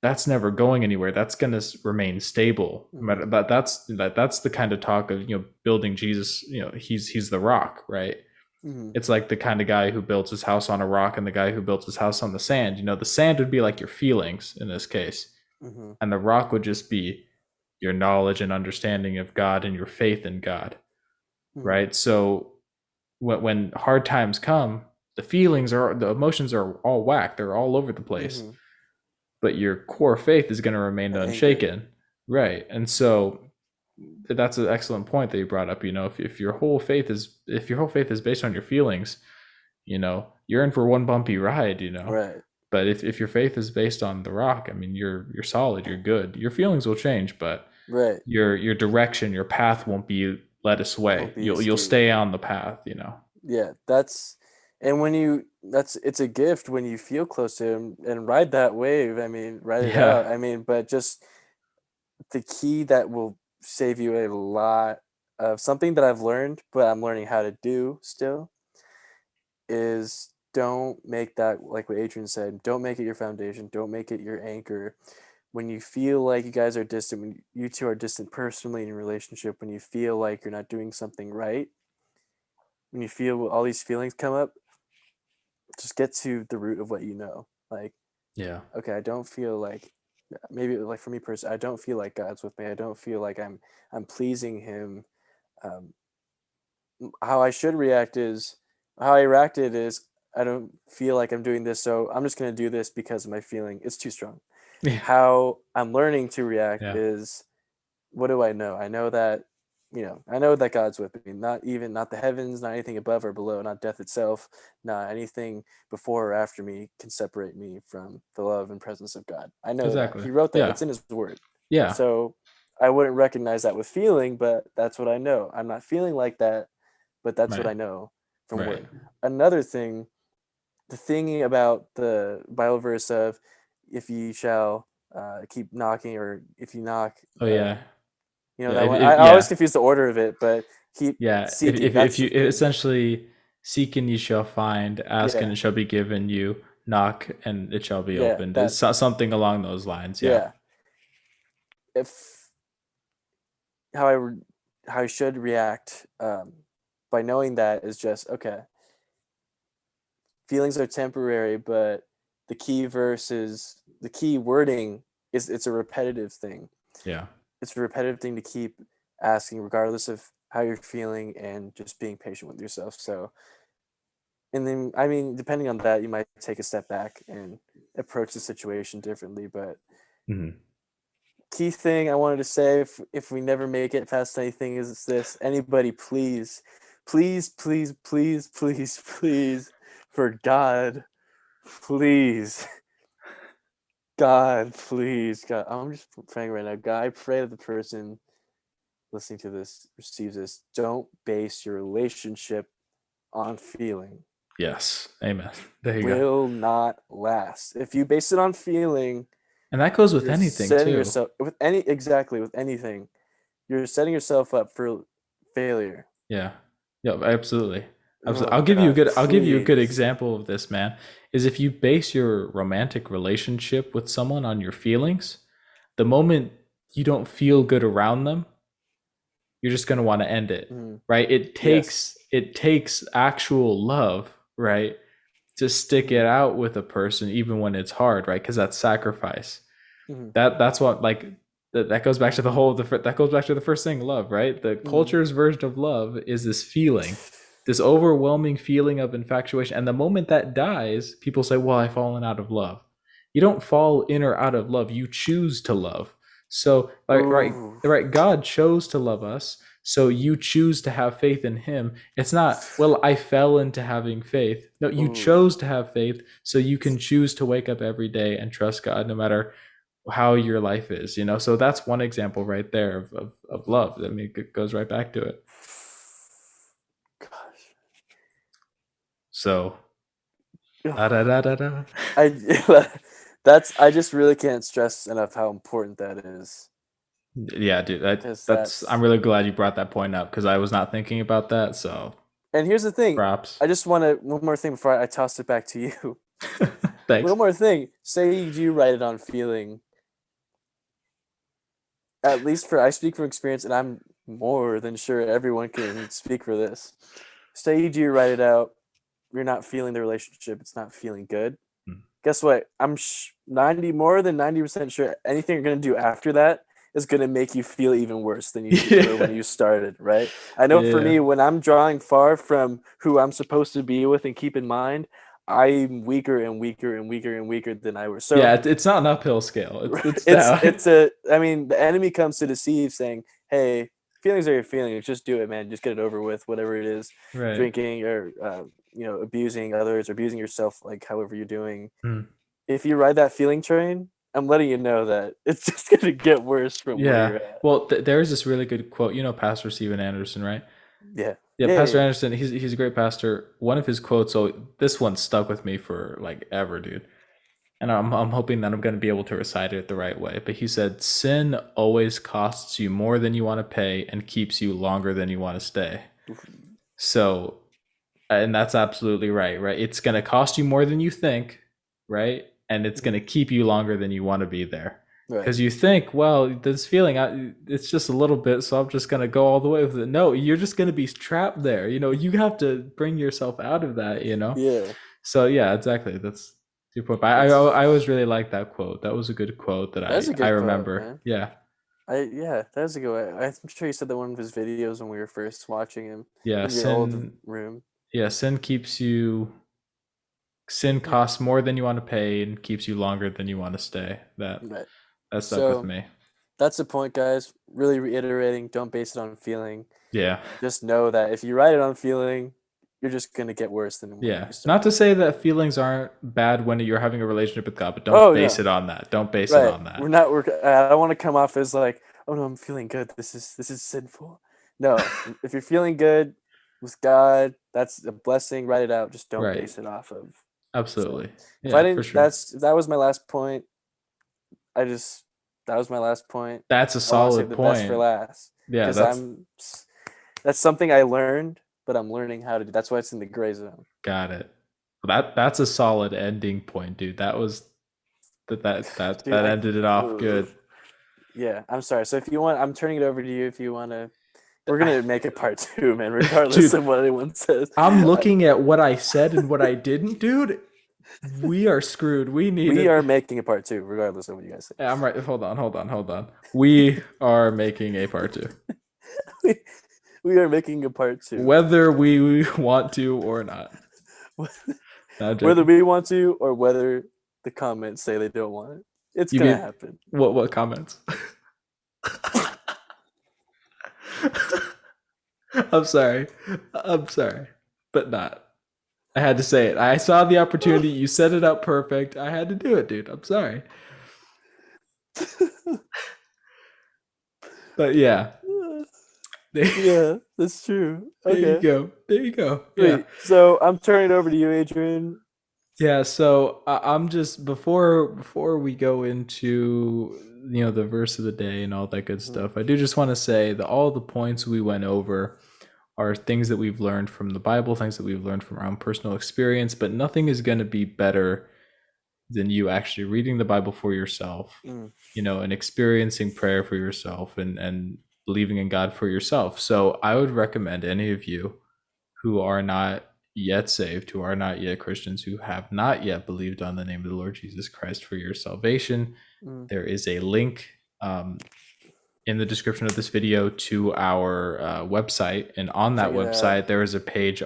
that's never going anywhere. That's going to remain stable. But that's the kind of talk of, building Jesus. He's the rock, right? It's like the kind of guy who builds his house on a rock and the guy who builds his house on the sand. The sand would be like your feelings in this case, and the rock would just be your knowledge and understanding of God and your faith in God, right? So when hard times come, the emotions are all whacked. They're all over the place. But your core faith is going to remain unshaken. Right. And so that's an excellent point that you brought up. If your whole faith is based on your feelings, you're in for one bumpy ride, Right. But if your faith is based on the rock, I mean, you're solid, you're good. Your feelings will change, but right. Your direction, your path won't be led astray. You'll stay on the path, Yeah, it's a gift when you feel close to him and ride that wave. I mean, ride it out. I mean, but just the key that will save you a lot of something that I've learned, but I'm learning how to do still, is don't make that, like what Adrian said, don't make it your foundation, don't make it your anchor. When you feel like you guys are distant, when you two are distant personally in your relationship, when you feel like you're not doing something right, when you feel all these feelings come up, just get to the root of what you know. Like, yeah, okay, I don't feel like, maybe like for me personally, I don't feel like God's with me. I don't feel like I'm pleasing him. How I should react is, how I reacted is, I don't feel like I'm doing this, so I'm just going to do this because of my feeling. It's too strong. yeah, How I'm learning to react yeah. is, what do I know? I know that, I know that God's with me, not the heavens, not anything above or below, not death itself, not anything before or after me can separate me from the love and presence of God. I know that. Exactly. He wrote that. Yeah. It's in his word. Yeah. So I wouldn't recognize that with feeling, but that's what I know. I'm not feeling like that, but that's what I know from word. Another thing, the thing about the Bible verse of, if you shall keep knocking, or if you knock. Oh yeah. That one. I always confuse the order of it, but keep seeking. If you essentially seek and you shall find, ask and it shall be given you, knock and it shall be opened. It's something along those lines. Yeah. If how I should react by knowing that is just, okay, feelings are temporary, but the key wording is, it's a repetitive thing. Yeah. It's a repetitive thing to keep asking regardless of how you're feeling, and just being patient with yourself. So, and then, I mean, depending on that, you might take a step back and approach the situation differently. But key thing I wanted to say, if we never make it past anything, is this: anybody, please, please, please, please, please, please, for God, please, God, please, God, I'm just praying right now. God, I pray that the person listening to this receives this. Don't base your relationship on feeling. Yes. Amen. There you go. Will not last. If you base it on feeling, and that goes with anything too. With anything, you're setting yourself up for failure. Yeah. Yeah, absolutely. I'll give you a good example of this, man. Is if you base your romantic relationship with someone on your feelings, the moment you don't feel good around them, you're just going to want to end it, right? It takes actual love, right, to stick it out with a person even when it's hard, right? Because that's sacrifice. That's what, like, that goes back to the first thing, love, right? The culture's version of love is this feeling, this overwhelming feeling of infatuation. And the moment that dies, people say, well, I've fallen out of love. You don't fall in or out of love. You choose to love. So, right, God chose to love us. So you choose to have faith in him. It's not, well, I fell into having faith. No, you chose to have faith, so you can choose to wake up every day and trust God no matter how your life is, So that's one example right there of love. I mean, it goes right back to it. Gosh. So, I just really can't stress enough how important that is. Yeah, dude. Because I'm really glad you brought that point up because I was not thinking about that. So and here's the thing. props. I just want to one more thing before I toss it back to you. Thanks. One more thing. Say you do write it on feeling. At least I speak from experience, and I'm more than sure everyone can speak for this. Say you do write it out, you're not feeling the relationship, it's not feeling good. Guess what? I'm 90% sure anything you're gonna do after that is gonna make you feel even worse than you were when you started, right? I know for me, when I'm drawing far from who I'm supposed to be with and keep in mind, I'm weaker and weaker and weaker and weaker than I was. So yeah, it's not an uphill scale. It's down. I mean, the enemy comes to deceive, saying, "Hey, feelings are your feelings. Just do it, man. Just get it over with. Whatever it is, Right. drinking or abusing others or abusing yourself, like however you're doing. Mm. If you ride that feeling train, I'm letting you know that it's just gonna get worse from where you're at." Well, there's this really good quote. You know, Pastor Steven Anderson, right? Yeah. Pastor Anderson. He's a great pastor. One of his quotes. So this one stuck with me for like ever, dude. And I'm hoping that I'm going to be able to recite it the right way. But he said, "Sin always costs you more than you want to pay and keeps you longer than you want to stay." So, and that's absolutely right, right? It's going to cost you more than you think, right? And it's going to keep you longer than you want to be there. Because you think, well, this feeling, it's just a little bit, so I'm just going to go all the way with it. No, you're just going to be trapped there. You know, you have to bring yourself out of that, you know? Yeah. So, yeah, exactly. That's your point. I always really like that quote. That was a good quote that I remember. Quote, yeah. That's a good one. I'm sure you said that one of his videos when we were first watching him. Yeah, in your old room. Yeah, sin costs more than you want to pay and keeps you longer than you want to stay. That stuck with me. That's the point, guys. Really reiterating, don't base it on feeling. Yeah. Just know that if you write it on feeling, you're just going to get worse than when you start. Not to say that feelings aren't bad when you're having a relationship with God, but don't base it on that. Don't base it on that. I don't want to come off as like, oh no, I'm feeling good. This is sinful. No, if you're feeling good with God, that's a blessing. Write it out. Just don't base it off of. Absolutely. So, if I didn't, for sure. That was my last point. That was my last point. That's a solid point. Best for last. Yeah, that's something I learned, but I'm learning how to do. That's why it's in the gray zone. Got it. That's a solid ending point, dude. That was that ended it off good. Yeah, I'm sorry. So if you want, I'm turning it over to you. If you want to, we're gonna make it part 2, man. Regardless of what anyone says. I'm looking at what I said and what I didn't, dude. We are screwed. We are making a part 2, regardless of what you guys say. I'm right. Hold on. We are making a part 2. We are making a part 2, whether we want to or not. Whether we want to or whether the comments say they don't want it, it's gonna happen. What comments? I'm sorry, but not. I had to say it. I saw the opportunity. You set it up perfect. I had to do it, dude. I'm sorry. But yeah. Yeah, that's true. Okay. There you go. Yeah. So I'm turning it over to you, Adrian. Yeah. So I'm just before we go into the verse of the day and all that good stuff, I do just want to say that all the points we went over are things that we've learned from the Bible, things that we've learned from our own personal experience, but nothing is going to be better than you actually reading the Bible for yourself, and experiencing prayer for yourself and believing in God for yourself. So I would recommend any of you who are not yet saved, who are not yet Christians, who have not yet believed on the name of the Lord Jesus Christ for your salvation, there is a link in the description of this video to our website, and on that website there is a page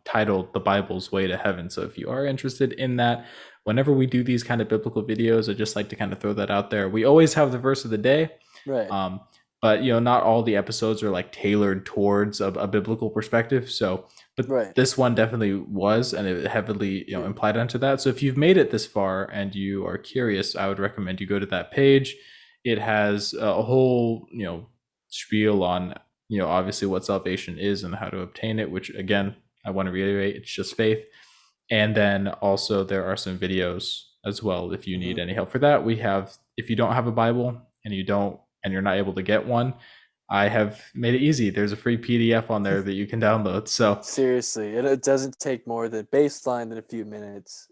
titled "The Bible's Way to Heaven." So if you are interested in that, whenever we do these kind of biblical videos, I just like to kind of throw that out there. We always have the verse of the day, right? But not all the episodes are like tailored towards a biblical perspective. So, but this one definitely was, and it heavily implied onto that. So if you've made it this far and you are curious, I would recommend you go to that page. It has a whole spiel on obviously what salvation is and how to obtain it, which again I want to reiterate, it's just faith. And then also there are some videos as well if you need any help for that. We have, if you don't have a Bible and you're not able to get one, I have made it easy. There's a free PDF on there that you can download. So seriously, and it doesn't take more than baseline than a few minutes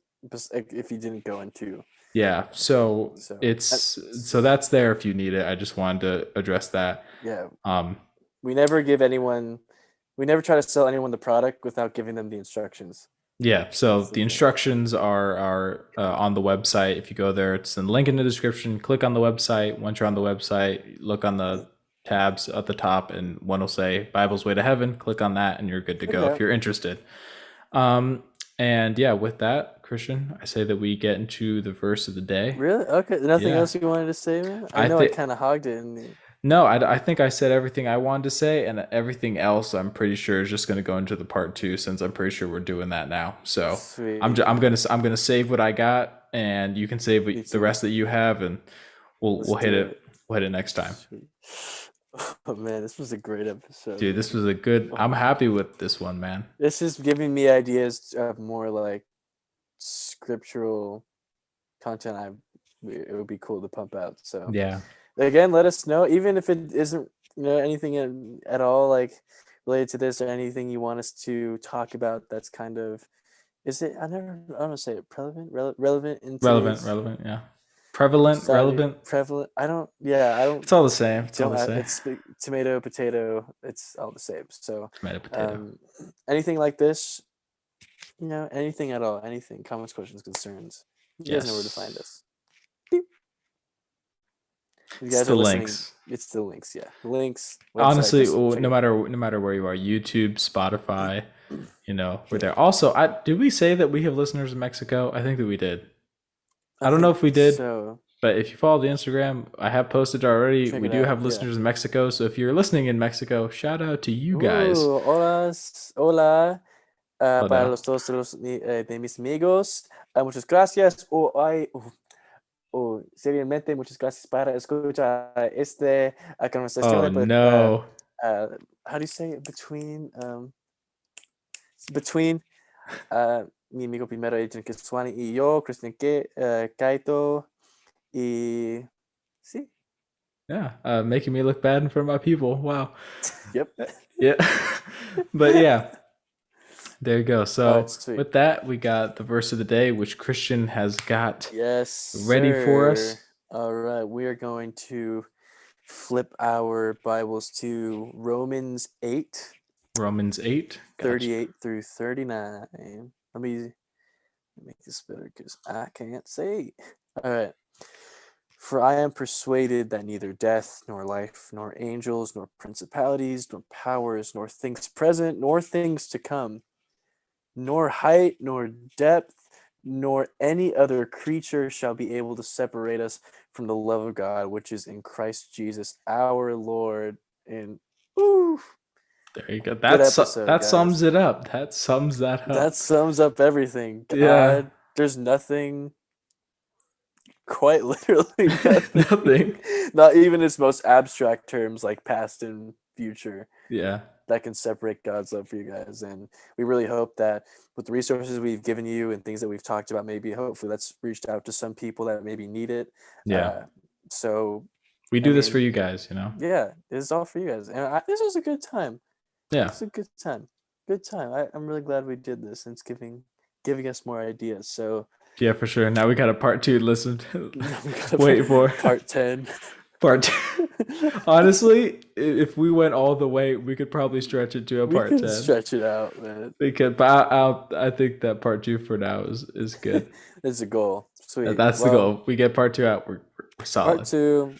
if you didn't go into. Yeah, so that's there if you need it. I just wanted to address that. Yeah. We never try to sell anyone the product without giving them the instructions. Yeah, so the instructions are on the website. If you go there, it's in the link in the description. Click on the website. Once you're on the website, look on the tabs at the top, and one will say Bible's Way to Heaven. Click on that, and you're good to go if you're interested. And yeah, with that, Christian, I say that we get into the verse of the day. Really? Okay. Nothing else you wanted to say, man? I know I kind of hogged it. No, I think I said everything I wanted to say, and everything else I'm pretty sure is just going to go into the part 2, since I'm pretty sure we're doing that now. So sweet. I'm gonna save what I got, and you can save the rest that you have, and we'll hit it. We'll hit it next time. Sweet. Oh man, this was a great episode. Dude, this was a good. I'm happy with this one, man. This is giving me ideas of more like scriptural content. It would be cool to pump out. So yeah. Again, let us know, even if it isn't anything at all like related to this, or anything you want us to talk about. That's kind of, is it? I don't want to say it. Relevant. Yeah. Prevalent, relevant. I don't. It's all the same. It's all the same. It's tomato, potato. It's all the same. So tomato, potato. Anything like this, anything at all, anything, comments, questions, concerns. You guys know where to find us. Beep. You guys are listening. Links. It's the links, yeah. Links. Honestly, no matter where you are, YouTube, Spotify, we're there. Also, did we say that we have listeners in Mexico? I think that we did. I don't know if we did, but if you follow the Instagram, I have posted already. We do have listeners in Mexico, so if you're listening in Mexico, shout out to you guys. Hola. Para los todos de mis amigos, muchas gracias. Seriamente, muchas gracias para escuchar conversación. Oh, no. How do you say it? Between mi amigo primero, Adrian, Kiswani, y yo, Christian, Caito, y sí. Yeah, making me look bad in front of my people. Wow. Yep. Yeah. But yeah. There you go. So with that, we got the verse of the day, which Christian has got ready for us. All right. We are going to flip our Bibles to Romans 8. Romans 8. Gotcha. 38 through 39. Let me make this better because I can't say. All right. For I am persuaded that neither death, nor life, nor angels, nor principalities, nor powers, nor things present, nor things to come, nor height, nor depth, nor any other creature shall be able to separate us from the love of God, which is in Christ Jesus our Lord. And there you go. That sums it up. That sums that up. That sums up everything. God, there's nothing, quite literally nothing. Not even its most abstract terms like past and future. Yeah. That can separate God's love for you guys. And we really hope that with the resources we've given you and things that we've talked about, hopefully that's reached out to some people that maybe need it. Yeah. So we do this for you guys, Yeah, this is all for you guys. And this was a good time. Yeah. It's a good time. Good time. I'm really glad we did this, and it's giving us more ideas. So yeah, for sure. Now we got a part 2 to listen to. Wait for part 10. Part 2. Honestly, if we went all the way, we could probably stretch it to a part 10. Stretch it out, man. But I think that part 2 for now is good. It's a goal. Sweet. That's the goal. We get part 2 out, we're solid. Part 2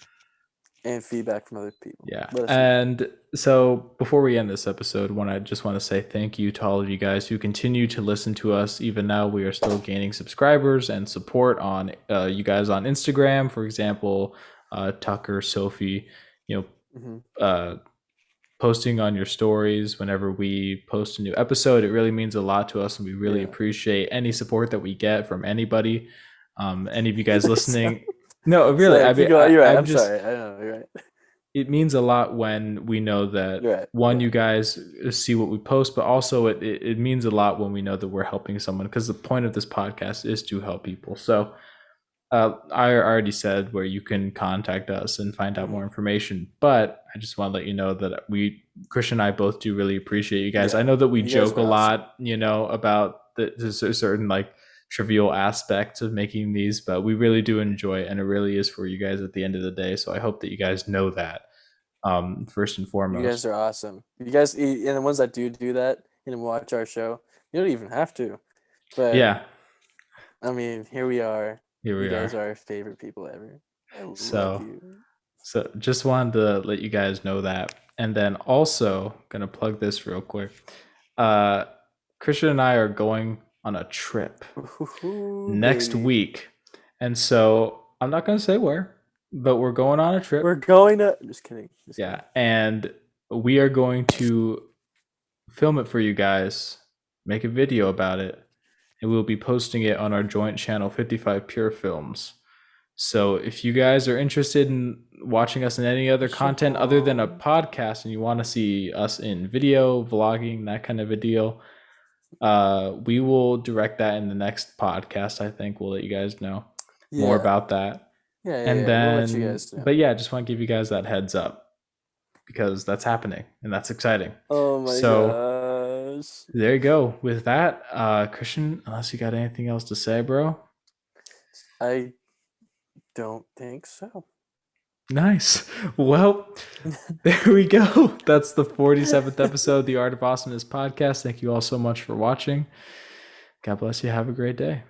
and feedback from other people. Yeah. And so before we end this episode, I just want to say thank you to all of you guys who continue to listen to us. Even now, we are still gaining subscribers and support on you guys on Instagram, for example. Tucker, Sophie, posting on your stories whenever we post a new episode. It really means a lot to us, and we really appreciate any support that we get from anybody. Any of you guys listening. No, really. You're right. I'm sorry. I know. You're right. It means a lot when we know that you guys see what we post, but also it means a lot when we know that we're helping someone, because the point of this podcast is to help people. So I already said where you can contact us and find out more information, but I just want to let you know that Christian and I both do really appreciate you guys. Yeah, I know that we you guys joke are a awesome. lot, you know, about there's a certain like trivial aspects of making these, but we really do enjoy it, and it really is for you guys at the end of the day. So I hope that you guys know that first and You foremost. guys are awesome. You guys, and the ones that do that and watch our show, you don't even have to. But Yeah, I mean, here we are. here we You guys are. are our favorite people ever. I love So you. So just wanted to let you guys know that. And then also gonna plug this real quick. Christian and I are going on a trip Ooh, next baby. week. And so I'm not gonna say where, but we're going on a trip. We're going to. Just kidding. Yeah. And we are going to film it for you guys, make a video about it, and we'll be posting it on our joint channel, 55 Pure Films. So if you guys are interested in watching us in any other content other than a podcast and you want to see us in video, vlogging, that kind of a deal, we will direct that in the next podcast. I think we'll let you guys know more about that. Yeah, And then, we'll let you guys know. but yeah, just want to give you guys that heads up because that's happening and that's exciting. Oh my gosh. There you go. With that, Christian, unless you got anything else to say, bro. I don't think so. Nice. Well, there we go. That's the 47th episode of the Art of Awesomeness podcast. Thank you all so much for watching. God bless you. Have a great day.